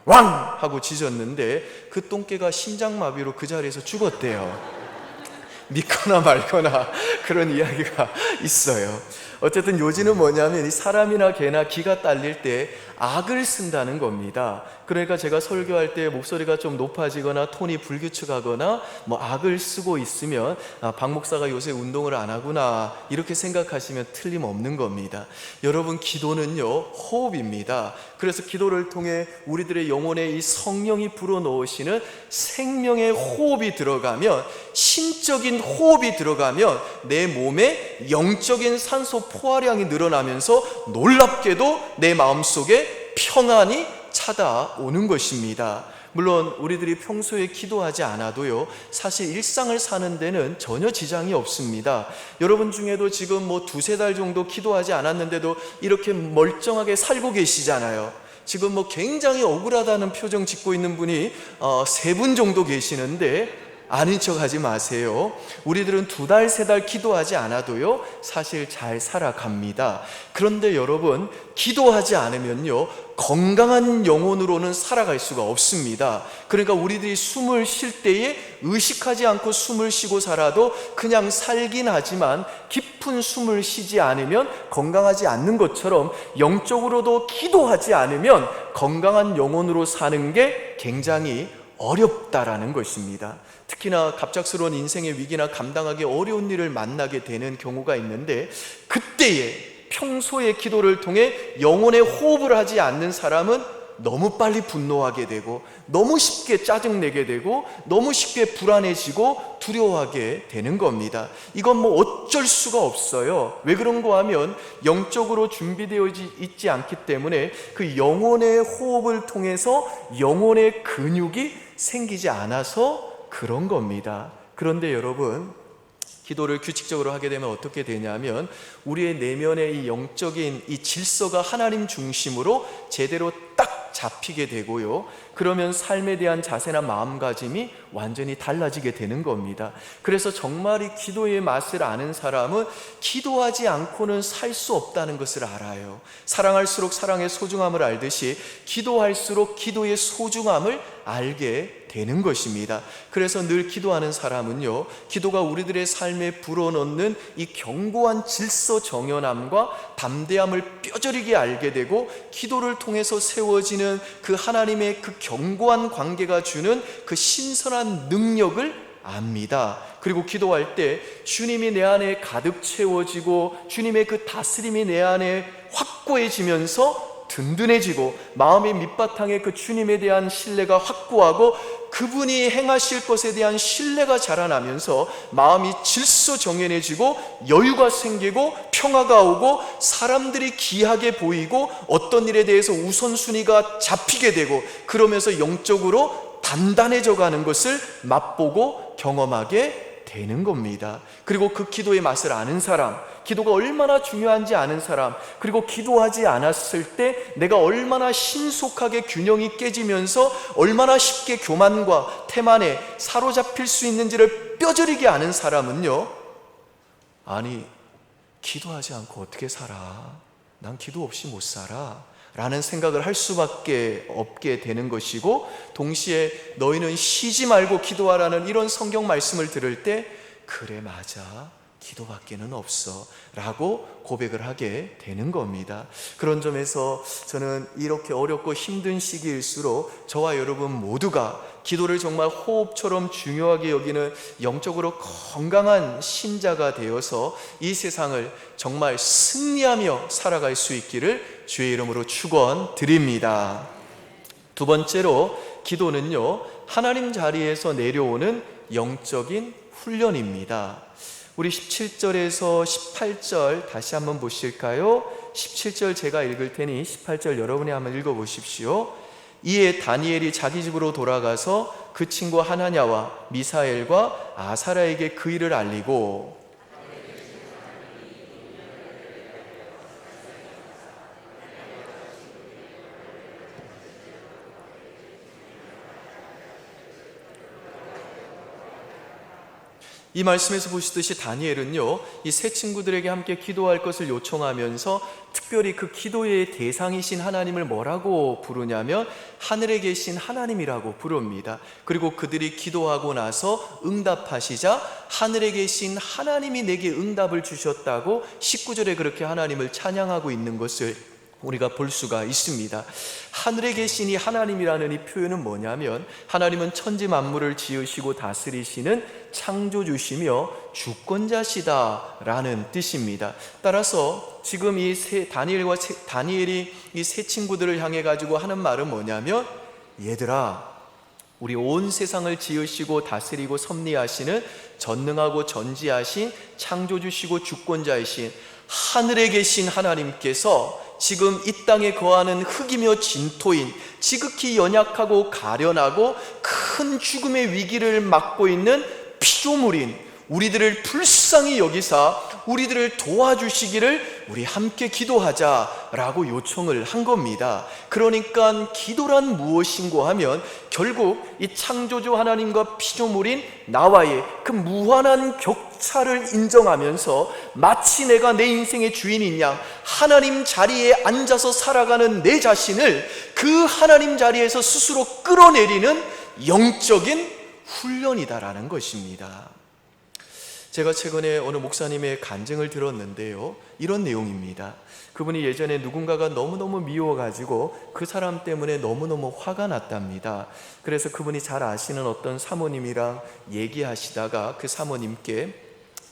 왕 하고 짖었는데 그 똥개가 심장마비로 그 자리에서 죽었대요. 믿거나 말거나 그런 이야기가 있어요. 어쨌든 요지는 뭐냐면 이 사람이나 개나 기가 딸릴 때 악을 쓴다는 겁니다. 그러니까 제가 설교할 때 목소리가 좀 높아지거나 톤이 불규칙하거나 뭐 악을 쓰고 있으면 박 목사가 요새 운동을 안 하구나 이렇게 생각하시면 틀림없는 겁니다. 여러분, 기도는요, 호흡입니다. 그래서 기도를 통해 우리들의 영혼에 이 성령이 불어넣으시는 생명의 호흡이 들어가면, 신적인 호흡이 들어가면 내 몸에 영적인 산소 포화량이 늘어나면서 놀랍게도 내 마음속에 평안이 찾아오는 것입니다. 물론 우리들이 평소에 기도하지 않아도요, 사실 일상을 사는 데는 전혀 지장이 없습니다. 여러분 중에도 지금 뭐 2-3달 정도 기도하지 않았는데도 이렇게 멀쩡하게 살고 계시잖아요. 지금 뭐 굉장히 억울하다는 표정 짓고 있는 분이 3분 정도 계시는데 아닌 척 하지 마세요. 우리들은 2달, 3달 기도하지 않아도요, 사실 잘 살아갑니다. 그런데 여러분, 기도하지 않으면요, 건강한 영혼으로는 살아갈 수가 없습니다. 그러니까 우리들이 숨을 쉴 때에 의식하지 않고 숨을 쉬고 살아도 그냥 살긴 하지만 깊은 숨을 쉬지 않으면 건강하지 않는 것처럼, 영적으로도 기도하지 않으면 건강한 영혼으로 사는 게 굉장히 어렵다라는 것입니다. 특히나 갑작스러운 인생의 위기나 감당하기 어려운 일을 만나게 되는 경우가 있는데, 그때에 평소의 기도를 통해 영혼의 호흡을 하지 않는 사람은 너무 빨리 분노하게 되고, 너무 쉽게 짜증내게 되고, 너무 쉽게 불안해지고 두려워하게 되는 겁니다. 이건 뭐 어쩔 수가 없어요. 왜 그런가 하면 영적으로 준비되어 있지 않기 때문에 그 영혼의 호흡을 통해서 영혼의 근육이 생기지 않아서 그런 겁니다. 그런데 여러분, 기도를 규칙적으로 하게 되면 어떻게 되냐면 우리의 내면의 이 영적인 이 질서가 하나님 중심으로 제대로 딱 잡히게 되고요, 그러면 삶에 대한 자세나 마음가짐이 완전히 달라지게 되는 겁니다. 그래서 정말 이 기도의 맛을 아는 사람은 기도하지 않고는 살 수 없다는 것을 알아요. 사랑할수록 사랑의 소중함을 알듯이 기도할수록 기도의 소중함을 알게 되는 것입니다. 그래서 늘 기도하는 사람은요, 기도가 우리들의 삶에 불어넣는 이 견고한 질서 정연함과 담대함을 뼈저리게 알게 되고, 기도를 통해서 세워지는 그 하나님의 그 견고한 관계가 주는 그 신선한 능력을 압니다. 그리고 기도할 때 주님이 내 안에 가득 채워지고 주님의 그 다스림이 내 안에 확고해지면서 든든해지고, 마음의 밑바탕에 그 주님에 대한 신뢰가 확고하고, 그분이 행하실 것에 대한 신뢰가 자라나면서 마음이 질서정연해지고 여유가 생기고 평화가 오고 사람들이 귀하게 보이고 어떤 일에 대해서 우선순위가 잡히게 되고 그러면서 영적으로 단단해져 가는 것을 맛보고 경험하게 되는 겁니다. 그리고 그 기도의 맛을 아는 사람, 기도가 얼마나 중요한지 아는 사람, 그리고 기도하지 않았을 때 내가 얼마나 신속하게 균형이 깨지면서 얼마나 쉽게 교만과 태만에 사로잡힐 수 있는지를 뼈저리게 아는 사람은요, 아니, 기도하지 않고 어떻게 살아? 난 기도 없이 못 살아 라는 생각을 할 수밖에 없게 되는 것이고, 동시에 너희는 쉬지 말고 기도하라는 이런 성경 말씀을 들을 때 그래 맞아, 기도밖에는 없어 라고 고백을 하게 되는 겁니다. 그런 점에서 저는 이렇게 어렵고 힘든 시기일수록 저와 여러분 모두가 기도를 정말 호흡처럼 중요하게 여기는 영적으로 건강한 신자가 되어서 이 세상을 정말 승리하며 살아갈 수 있기를 주의 이름으로 축원드립니다. 두 번째로, 기도는요, 하나님 자리에서 내려오는 영적인 훈련입니다. 우리 17절에서 18절 다시 한번 보실까요? 17절 제가 읽을 테니 18절 여러분이 한번 읽어보십시오. 이에 다니엘이 자기 집으로 돌아가서 그 친구 하나냐와 미사엘과 아사랴에게 그 일을 알리고, 이 말씀에서 보시듯이 다니엘은요, 이 세 친구들에게 함께 기도할 것을 요청하면서 특별히 그 기도의 대상이신 하나님을 뭐라고 부르냐면 하늘에 계신 하나님이라고 부릅니다. 그리고 그들이 기도하고 나서 응답하시자 하늘에 계신 하나님이 내게 응답을 주셨다고 19절에 그렇게 하나님을 찬양하고 있는 것을 우리가 볼 수가 있습니다. 하늘에 계신 이 하나님이라는 이 표현은 뭐냐면, 하나님은 천지 만물을 지으시고 다스리시는 창조주시며 주권자시다라는 뜻입니다. 따라서 지금 이 다니엘이 이 세 친구들을 향해 가지고 하는 말은 뭐냐면, 얘들아, 우리 온 세상을 지으시고 다스리고 섭리하시는 전능하고 전지하신 창조주시고 주권자이신 하늘에 계신 하나님께서 지금 이 땅에 거하는 흙이며 진토인 지극히 연약하고 가련하고 큰 죽음의 위기를 맞고 있는 피조물인 우리들을 불쌍히 여기사 우리들을 도와주시기를 우리 함께 기도하자라고 요청을 한 겁니다. 그러니까 기도란 무엇인고 하면 결국 이 창조주 하나님과 피조물인 나와의 그 무한한 격차를 인정하면서 마치 내가 내 인생의 주인인 양 하나님 자리에 앉아서 살아가는 내 자신을 그 하나님 자리에서 스스로 끌어내리는 영적인 훈련이다라는 것입니다. 제가 최근에 어느 목사님의 간증을 들었는데요, 이런 내용입니다. 그분이 예전에 누군가가 너무너무 미워가지고 그 사람 때문에 너무너무 화가 났답니다. 그래서 그분이 잘 아시는 어떤 사모님이랑 얘기하시다가 그 사모님께,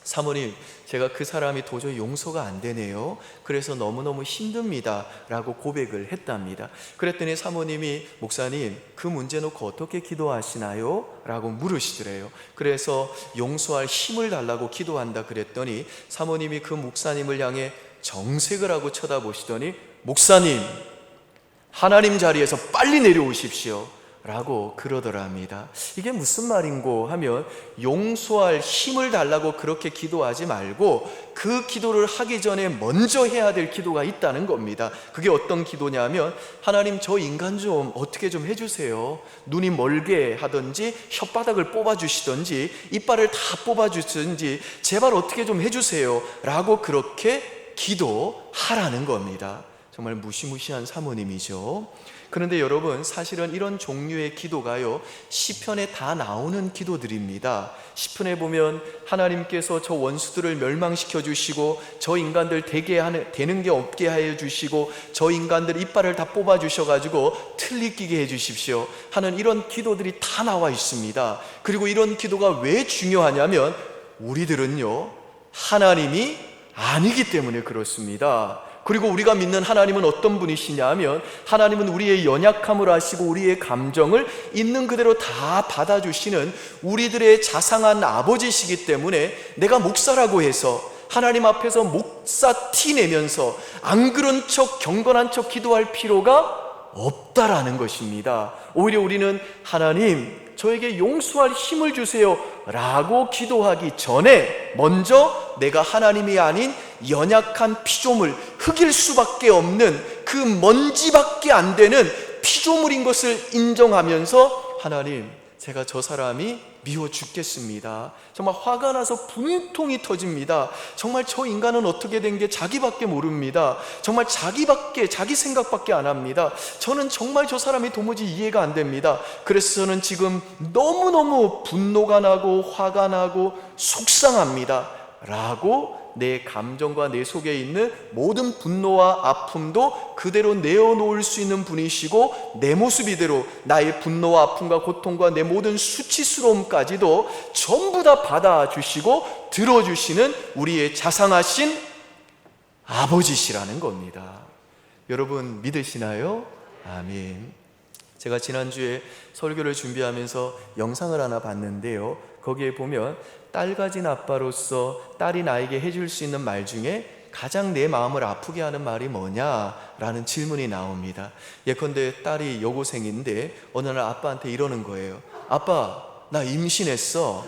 사모님, 제가 그 사람이 도저히 용서가 안 되네요. 그래서 너무너무 힘듭니다 라고 고백을 했답니다. 그랬더니 사모님이, 목사님, 그 문제 놓고 어떻게 기도하시나요? 라고 물으시더래요. 그래서 용서할 힘을 달라고 기도한다 그랬더니 사모님이 그 목사님을 향해 정색을 하고 쳐다보시더니, 목사님, 하나님 자리에서 빨리 내려오십시오 라고 그러더랍니다. 이게 무슨 말인고 하면, 용서할 힘을 달라고 그렇게 기도하지 말고 그 기도를 하기 전에 먼저 해야 될 기도가 있다는 겁니다. 그게 어떤 기도냐면, 하나님, 저 인간 좀 어떻게 좀 해주세요. 눈이 멀게 하든지 혓바닥을 뽑아주시든지 이빨을 다 뽑아주든지 제발 어떻게 좀 해주세요 라고 그렇게 기도하라는 겁니다. 정말 무시무시한 사모님이죠. 그런데 여러분, 사실은 이런 종류의 기도가요, 시편에 다 나오는 기도들입니다. 시편에 보면 하나님께서 저 원수들을 멸망시켜 주시고 저 인간들 되는 게 없게 해 주시고 저 인간들 이빨을 다 뽑아 주셔가지고 틀리 끼게 해 주십시오 하는 이런 기도들이 다 나와 있습니다. 그리고 이런 기도가 왜 중요하냐면, 우리들은요, 하나님이 아니기 때문에 그렇습니다. 그리고 우리가 믿는 하나님은 어떤 분이시냐 하면 하나님은 우리의 연약함을 아시고 우리의 감정을 있는 그대로 다 받아주시는 우리들의 자상한 아버지시기 때문에 내가 목사라고 해서 하나님 앞에서 목사 티 내면서 안 그런 척 경건한 척 기도할 필요가 없다라는 것입니다. 오히려 우리는 하나님 저에게 용서할 힘을 주세요 라고 기도하기 전에 먼저 내가 하나님이 아닌 연약한 피조물, 흙일 수밖에 없는 그 먼지밖에 안 되는 피조물인 것을 인정하면서 하나님, 제가 저 사람이 미워 죽겠습니다. 정말 화가 나서 분통이 터집니다. 정말 저 인간은 어떻게 된 게 자기밖에 모릅니다. 정말 자기 생각밖에 안 합니다. 저는 정말 저 사람이 도무지 이해가 안 됩니다. 그래서 저는 지금 너무너무 분노가 나고 화가 나고 속상합니다 라고 내 감정과 내 속에 있는 모든 분노와 아픔도 그대로 내어놓을 수 있는 분이시고 내 모습 이대로 나의 분노와 아픔과 고통과 내 모든 수치스러움까지도 전부 다 받아주시고 들어주시는 우리의 자상하신 아버지시라는 겁니다. 여러분 믿으시나요? 아멘. 제가 지난주에 설교를 준비하면서 영상을 하나 봤는데요, 거기에 보면 딸 가진 아빠로서 딸이 나에게 해줄 수 있는 말 중에 가장 내 마음을 아프게 하는 말이 뭐냐라는 질문이 나옵니다. 예컨대 딸이 여고생인데 어느 날 아빠한테 이러는 거예요. 아빠, 나 임신했어.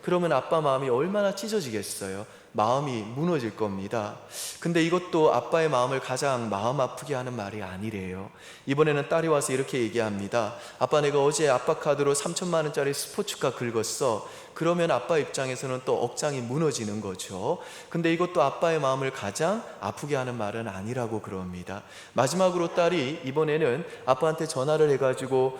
그러면 아빠 마음이 얼마나 찢어지겠어요. 마음이 무너질 겁니다. 근데 이것도 아빠의 마음을 가장 마음 아프게 하는 말이 아니래요. 이번에는 딸이 와서 이렇게 얘기합니다. 아빠, 내가 어제 아빠 카드로 3천만 원짜리 스포츠카 긁었어. 그러면 아빠 입장에서는 또 억장이 무너지는 거죠. 근데 이것도 아빠의 마음을 가장 아프게 하는 말은 아니라고 그럽니다. 마지막으로 딸이 이번에는 아빠한테 전화를 해가지고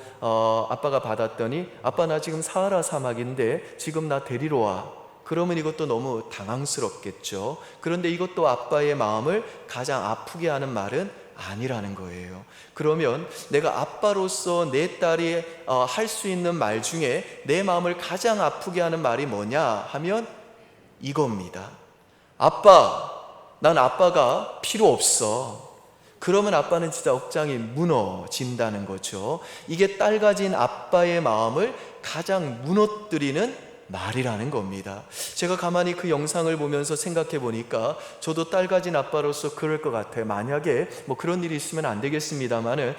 아빠가 받았더니, 아빠, 나 지금 사하라 사막인데 지금 나 데리러 와. 그러면 이것도 너무 당황스럽겠죠. 그런데 이것도 아빠의 마음을 가장 아프게 하는 말은 아니라는 거예요. 그러면 내가 아빠로서 내 딸이 할 수 있는 말 중에 내 마음을 가장 아프게 하는 말이 뭐냐 하면 이겁니다. 아빠, 난 아빠가 필요 없어. 그러면 아빠는 진짜 억장이 무너진다는 거죠. 이게 딸 가진 아빠의 마음을 가장 무너뜨리는 말이라는 겁니다. 제가 가만히 그 영상을 보면서 생각해 보니까 저도 딸 가진 아빠로서 그럴 것 같아요. 만약에 뭐 그런 일이 있으면 안 되겠습니다만은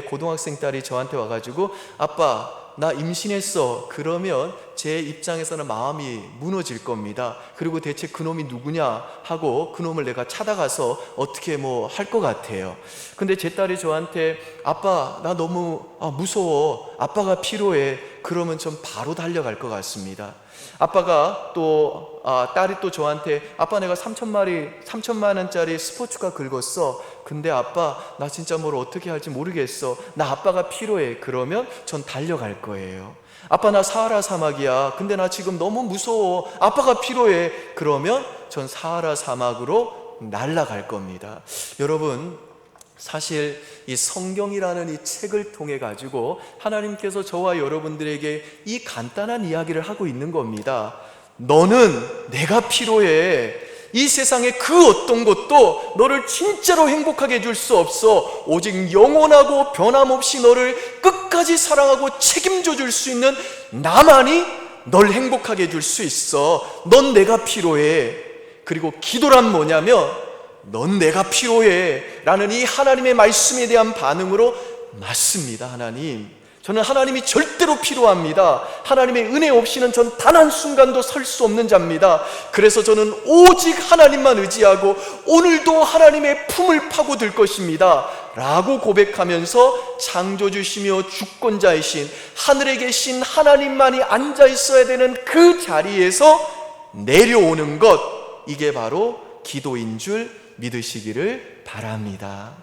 고등학생 딸이 저한테 와가지고 아빠, 나 임신했어. 그러면 제 입장에서는 마음이 무너질 겁니다. 그리고 대체 그놈이 누구냐 하고 그놈을 내가 찾아가서 어떻게 뭐 할 것 같아요. 근데 제 딸이 저한테 아빠, 나 너무 무서워. 아빠가 필요해. 그러면 전 바로 달려갈 것 같습니다. 아빠가 또 딸이 또 저한테 아빠, 내가 3천만 원짜리 스포츠카 긁었어. 근데 아빠, 나 진짜 뭘 어떻게 할지 모르겠어. 나 아빠가 필요해. 그러면 전 달려갈 거예요. 아빠, 나 사하라 사막이야. 근데 나 지금 너무 무서워. 아빠가 필요해. 그러면 전 사하라 사막으로 날아갈 겁니다. 여러분, 사실 이 성경이라는 이 책을 통해 가지고 하나님께서 저와 여러분들에게 이 간단한 이야기를 하고 있는 겁니다. 너는 내가 필요해. 이 세상에 그 어떤 것도 너를 진짜로 행복하게 해줄 수 없어. 오직 영원하고 변함없이 너를 끝까지 사랑하고 책임져 줄 수 있는 나만이 널 행복하게 해줄 수 있어. 넌 내가 필요해. 그리고 기도란 뭐냐면 넌 내가 필요해 라는 이 하나님의 말씀에 대한 반응으로 맞습니다. 하나님, 저는 하나님이 절대로 필요합니다. 하나님의 은혜 없이는 전 단 한순간도 설 수 없는 자입니다. 그래서 저는 오직 하나님만 의지하고 오늘도 하나님의 품을 파고들 것입니다 라고 고백하면서 창조주시며 주권자이신 하늘에 계신 하나님만이 앉아 있어야 되는 그 자리에서 내려오는 것, 이게 바로 기도인 줄 믿으시기를 바랍니다.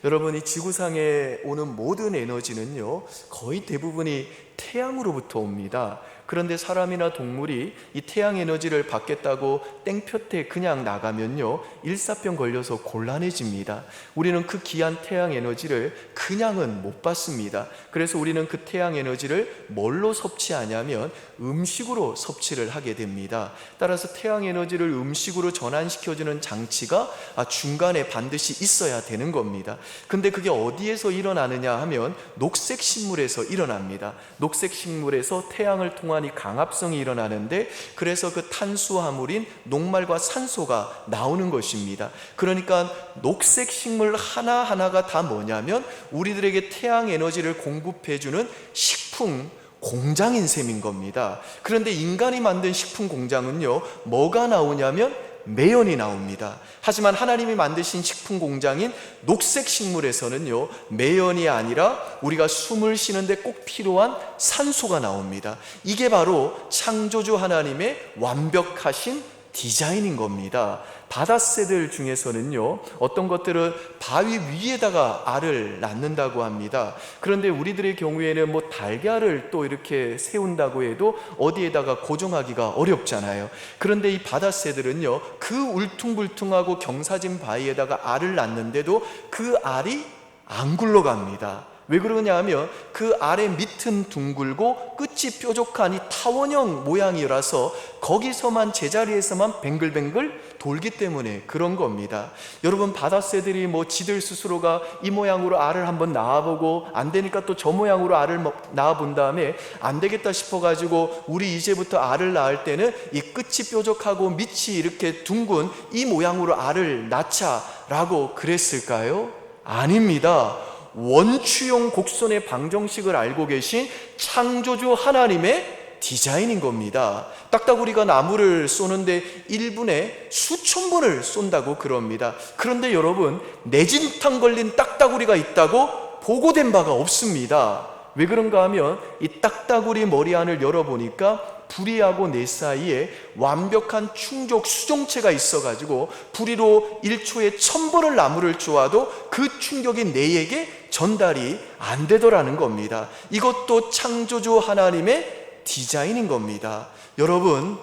여러분, 이 지구상에 오는 모든 에너지는요, 거의 대부분이 태양으로부터 옵니다. 그런데 사람이나 동물이 이 태양 에너지를 받겠다고 땡볕에 그냥 나가면요, 일사병 걸려서 곤란해집니다. 우리는 그 귀한 태양 에너지를 그냥은 못 받습니다. 그래서 우리는 그 태양 에너지를 뭘로 섭취하냐면 음식으로 섭취를 하게 됩니다. 따라서 태양 에너지를 음식으로 전환시켜주는 장치가 중간에 반드시 있어야 되는 겁니다. 근데 그게 어디에서 일어나느냐 하면 녹색 식물에서 일어납니다. 녹색 식물에서 태양을 통한 이 강합성이 일어나는데, 그래서 그 탄수화물인 녹말과 산소가 나오는 것입니다. 그러니까 녹색 식물 하나하나가 다 뭐냐면 우리들에게 태양 에너지를 공급해주는 식품 공장인 셈인 겁니다. 그런데 인간이 만든 식품 공장은요, 뭐가 나오냐면 매연이 나옵니다. 하지만 하나님이 만드신 식품 공장인 녹색 식물에서는요, 매연이 아니라 우리가 숨을 쉬는데 꼭 필요한 산소가 나옵니다. 이게 바로 창조주 하나님의 완벽하신 디자인인 겁니다. 바다새들 중에서는요, 어떤 것들은 바위 위에다가 알을 낳는다고 합니다. 그런데 우리들의 경우에는 뭐 달걀을 또 이렇게 세운다고 해도 어디에다가 고정하기가 어렵잖아요. 그런데 이 바다새들은요, 그 울퉁불퉁하고 경사진 바위에다가 알을 낳는데도 그 알이 안 굴러갑니다. 왜 그러냐 하면 그 알의 밑은 둥글고 끝이 뾰족한 이 타원형 모양이라서 거기서만, 제자리에서만 뱅글뱅글 돌기 때문에 그런 겁니다. 여러분, 바다새들이 뭐 지들 스스로가 이 모양으로 알을 한번 낳아보고 안 되니까 또 저 모양으로 알을 낳아본 다음에 안 되겠다 싶어가지고 우리 이제부터 알을 낳을 때는 이 끝이 뾰족하고 밑이 이렇게 둥근 이 모양으로 알을 낳자라고 그랬을까요? 아닙니다. 원추용 곡선의 방정식을 알고 계신 창조주 하나님의 디자인인 겁니다. 딱따구리가 나무를 쏘는데 1분에 수천 번을 쏜다고 그럽니다. 그런데 여러분, 내진탕 걸린 딱따구리가 있다고 보고된 바가 없습니다. 왜 그런가 하면 이 딱따구리 머리 안을 열어보니까 부리하고 내 사이에 완벽한 충족 수정체가 있어가지고 부리로 1초에 1000번을 나무를 쪼아도 그 충격이 내에게 전달이 안 되더라는 겁니다. 이것도 창조주 하나님의 디자인인 겁니다. 여러분,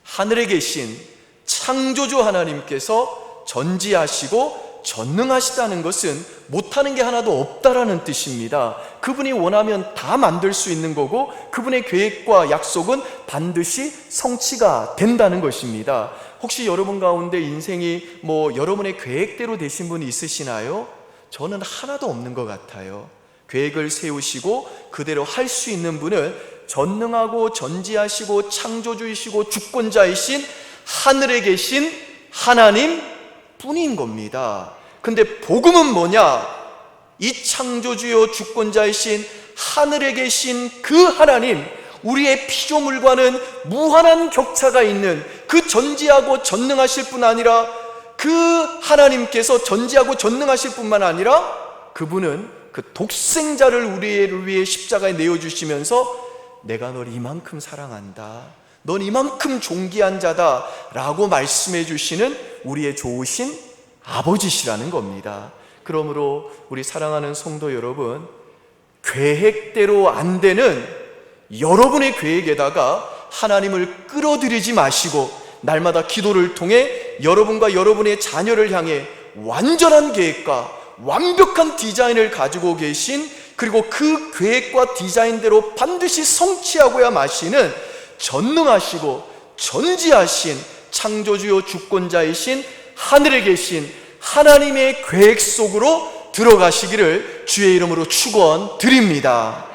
하늘에 계신 창조주 하나님께서 전지하시고 전능하시다는 것은 못하는 게 하나도 없다라는 뜻입니다. 그분이 원하면 다 만들 수 있는 거고 그분의 계획과 약속은 반드시 성취가 된다는 것입니다. 혹시 여러분 가운데 인생이 뭐 여러분의 계획대로 되신 분이 있으시나요? 저는 하나도 없는 것 같아요. 계획을 세우시고 그대로 할 수 있는 분은 전능하고 전지하시고 창조주이시고 주권자이신 하늘에 계신 하나님 뿐인 겁니다. 근데 복음은 뭐냐? 이 창조주요 주권자이신 하늘에 계신 그 하나님, 우리의 피조물과는 무한한 격차가 있는 그 전지하고 전능하실 뿐 아니라 그 하나님께서 전지하고 전능하실 뿐만 아니라 그분은 그 독생자를 우리를 위해 십자가에 내어주시면서 내가 널 이만큼 사랑한다, 넌 이만큼 존귀한 자다 라고 말씀해 주시는 우리의 좋으신 아버지시라는 겁니다. 그러므로 우리 사랑하는 성도 여러분, 계획대로 안 되는 여러분의 계획에다가 하나님을 끌어들이지 마시고 날마다 기도를 통해 여러분과 여러분의 자녀를 향해 완전한 계획과 완벽한 디자인을 가지고 계신, 그리고 그 계획과 디자인대로 반드시 성취하고야 마시는 전능하시고 전지하신 창조주요 주권자이신 하늘에 계신 하나님의 계획 속으로 들어가시기를 주의 이름으로 축원드립니다.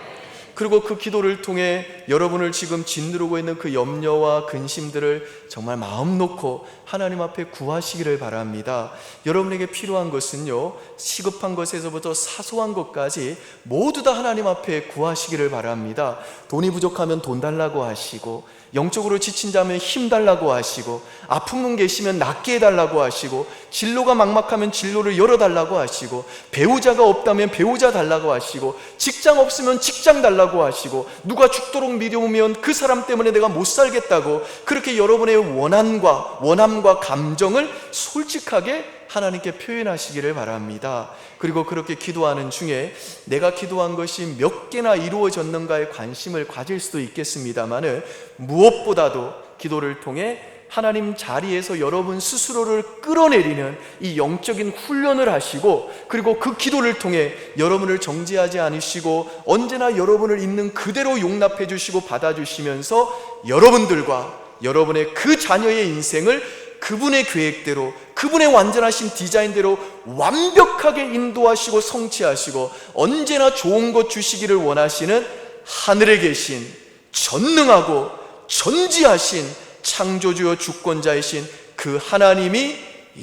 그리고 그 기도를 통해 여러분을 지금 짓누르고 있는 그 염려와 근심들을 정말 마음 놓고 하나님 앞에 구하시기를 바랍니다. 여러분에게 필요한 것은요, 시급한 것에서부터 사소한 것까지 모두 다 하나님 앞에 구하시기를 바랍니다. 돈이 부족하면 돈 달라고 하시고, 영적으로 지친 자면 힘 달라고 하시고, 아픈 분 계시면 낫게 해달라고 하시고, 진로가 막막하면 진로를 열어달라고 하시고, 배우자가 없다면 배우자 달라고 하시고, 직장 없으면 직장 달라고 하시고, 누가 죽도록 미려오면 그 사람 때문에 내가 못 살겠다고, 그렇게 여러분의 원함과 감정을 솔직하게 하나님께 표현하시기를 바랍니다. 그리고 그렇게 기도하는 중에 내가 기도한 것이 몇 개나 이루어졌는가에 관심을 가질 수도 있겠습니다만은 무엇보다도 기도를 통해 하나님 자리에서 여러분 스스로를 끌어내리는 이 영적인 훈련을 하시고, 그리고 그 기도를 통해 여러분을 정죄하지 않으시고 언제나 여러분을 있는 그대로 용납해 주시고 받아주시면서 여러분들과 여러분의 그 자녀의 인생을 그분의 계획대로, 그분의 완전하신 디자인대로 완벽하게 인도하시고 성취하시고 언제나 좋은 것 주시기를 원하시는 하늘에 계신 전능하고 전지하신 창조주요 주권자이신 그 하나님이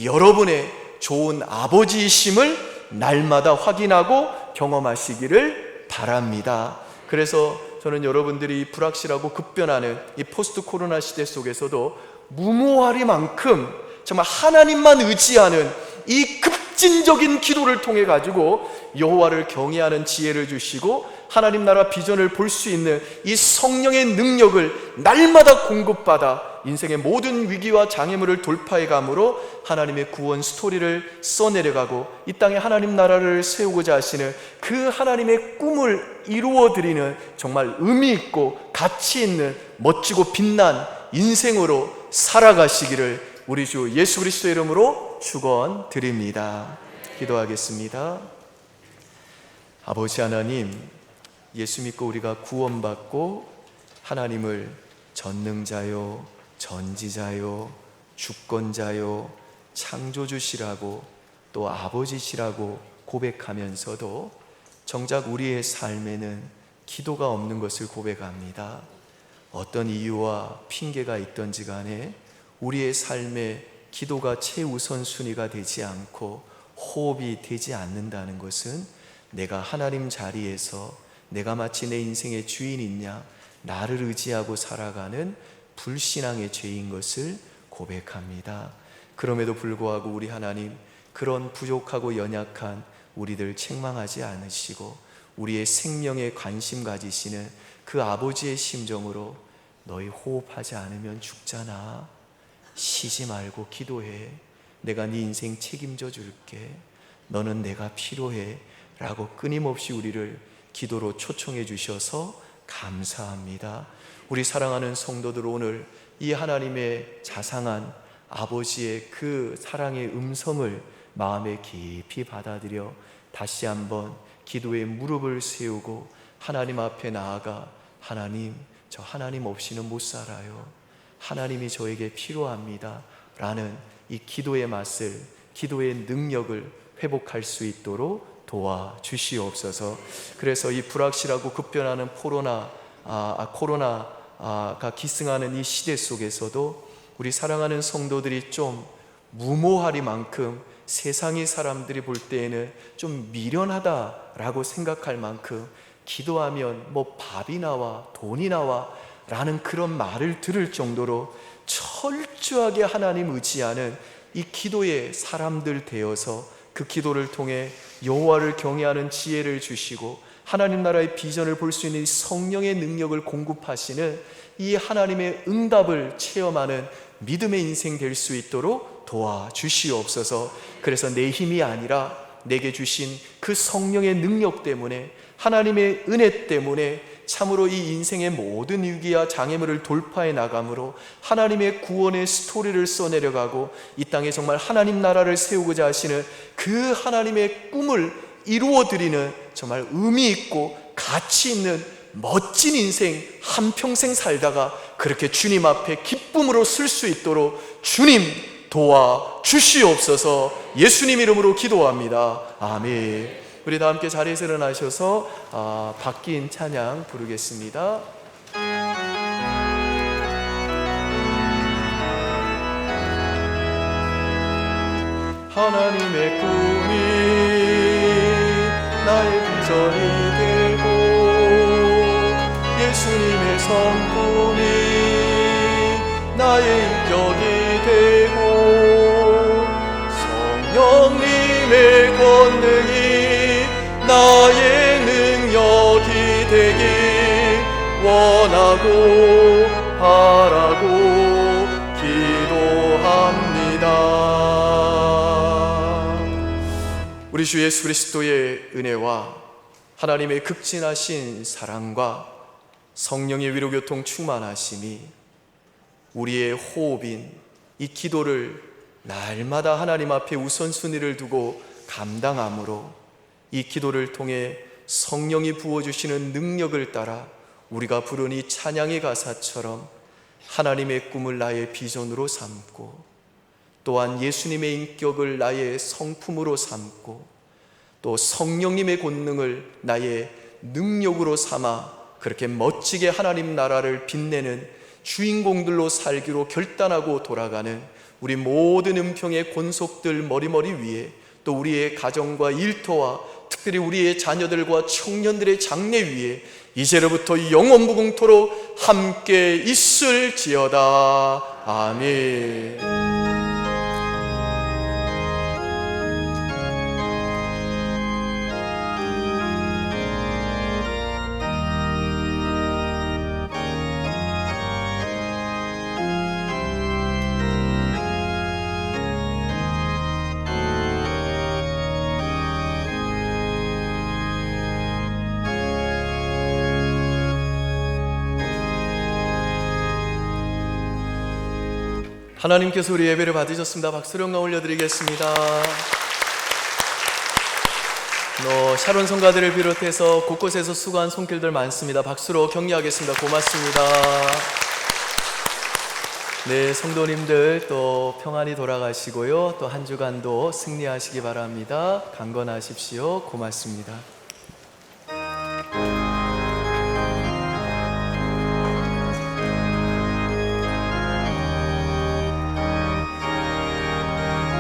여러분의 좋은 아버지이심을 날마다 확인하고 경험하시기를 바랍니다. 그래서 저는 여러분들이 불확실하고 급변하는 이 포스트 코로나 시대 속에서도 무모하리만큼 정말 하나님만 의지하는 이 급진적인 기도를 통해 가지고 여호와를 경외하는 지혜를 주시고 하나님 나라 비전을 볼 수 있는 이 성령의 능력을 날마다 공급받아 인생의 모든 위기와 장애물을 돌파해 감으로 하나님의 구원 스토리를 써내려가고 이 땅에 하나님 나라를 세우고자 하시는 그 하나님의 꿈을 이루어드리는 정말 의미 있고 가치 있는 멋지고 빛난 인생으로 살아가시기를 우리 주 예수 그리스도의 이름으로 축원드립니다. 기도하겠습니다. 아버지 하나님, 예수 믿고 우리가 구원받고 하나님을 전능자요, 전지자요, 주권자요, 창조주시라고 또 아버지시라고 고백하면서도 정작 우리의 삶에는 기도가 없는 것을 고백합니다. 어떤 이유와 핑계가 있던지 간에 우리의 삶에 기도가 최우선순위가 되지 않고 호흡이 되지 않는다는 것은 내가 하나님 자리에서 내가 마치 내 인생의 주인이냐, 나를 의지하고 살아가는 불신앙의 죄인 것을 고백합니다. 그럼에도 불구하고 우리 하나님, 그런 부족하고 연약한 우리들 책망하지 않으시고 우리의 생명에 관심 가지시는 그 아버지의 심정으로 너희 호흡하지 않으면 죽잖아, 쉬지 말고 기도해, 내가 네 인생 책임져 줄게, 너는 내가 필요해 라고 끊임없이 우리를 기도로 초청해 주셔서 감사합니다. 우리 사랑하는 성도들, 오늘 이 하나님의 자상한 아버지의 그 사랑의 음성을 마음에 깊이 받아들여 다시 한번 기도에 무릎을 세우고 하나님 앞에 나아가, 하나님, 저 하나님 없이는 못 살아요, 하나님이 저에게 필요합니다 라는 이 기도의 맛을, 기도의 능력을 회복할 수 있도록 도와주시옵소서. 그래서 이 불확실하고 급변하는 코로나가 기승하는 이 시대 속에서도 우리 사랑하는 성도들이 좀 무모하리만큼, 세상의 사람들이 볼 때에는 좀 미련하다라고 생각할 만큼 기도하면 뭐 밥이 나와 돈이 나와 라는 그런 말을 들을 정도로 철저하게 하나님 의지하는 이 기도의 사람들 되어서 그 기도를 통해 여호와를 경외하는 지혜를 주시고 하나님 나라의 비전을 볼 수 있는 성령의 능력을 공급하시는 이 하나님의 응답을 체험하는 믿음의 인생 될 수 있도록 도와주시옵소서. 그래서 내 힘이 아니라 내게 주신 그 성령의 능력 때문에, 하나님의 은혜 때문에 참으로 이 인생의 모든 위기와 장애물을 돌파해 나감으로 하나님의 구원의 스토리를 써내려가고 이 땅에 정말 하나님 나라를 세우고자 하시는 그 하나님의 꿈을 이루어드리는 정말 의미 있고 가치 있는 멋진 인생 한평생 살다가 그렇게 주님 앞에 기쁨으로 쓸 수 있도록 주님 도와주시옵소서. 예수님 이름으로 기도합니다. 아멘. 우리 다 함께 자리에서 일어나셔서 바뀐 찬양 부르겠습니다. 하나님의 꿈이 나의 비전이 되고 예수님의 성품이 나의 인격이 되고 성령님의 권능이 나의 능력이 되길 원하고 바라고 기도합니다. 우리 주 예수 그리스도의 은혜와 하나님의 극진하신 사랑과 성령의 위로교통 충만하심이 우리의 호흡인 이 기도를 날마다 하나님 앞에 우선순위를 두고 감당함으로 이 기도를 통해 성령이 부어주시는 능력을 따라 우리가 부른 이 찬양의 가사처럼 하나님의 꿈을 나의 비전으로 삼고 또한 예수님의 인격을 나의 성품으로 삼고 또 성령님의 권능을 나의 능력으로 삼아 그렇게 멋지게 하나님 나라를 빛내는 주인공들로 살기로 결단하고 돌아가는 우리 모든 은평의 권속들 머리머리 위에 또 우리의 가정과 일터와 특별히 우리의 자녀들과 청년들의 장래 위에 이제로부터 영원무궁토록 함께 있을지어다. 아멘. 하나님께서 우리 예배를 받으셨습니다. 박수를 영광 올려드리겠습니다. 샤론 성가들을 비롯해서 곳곳에서 수고한 손길들 많습니다. 박수로 격려하겠습니다. 고맙습니다. 네, 성도님들 또 평안히 돌아가시고요. 또 한 주간도 승리하시기 바랍니다. 강건하십시오. 고맙습니다.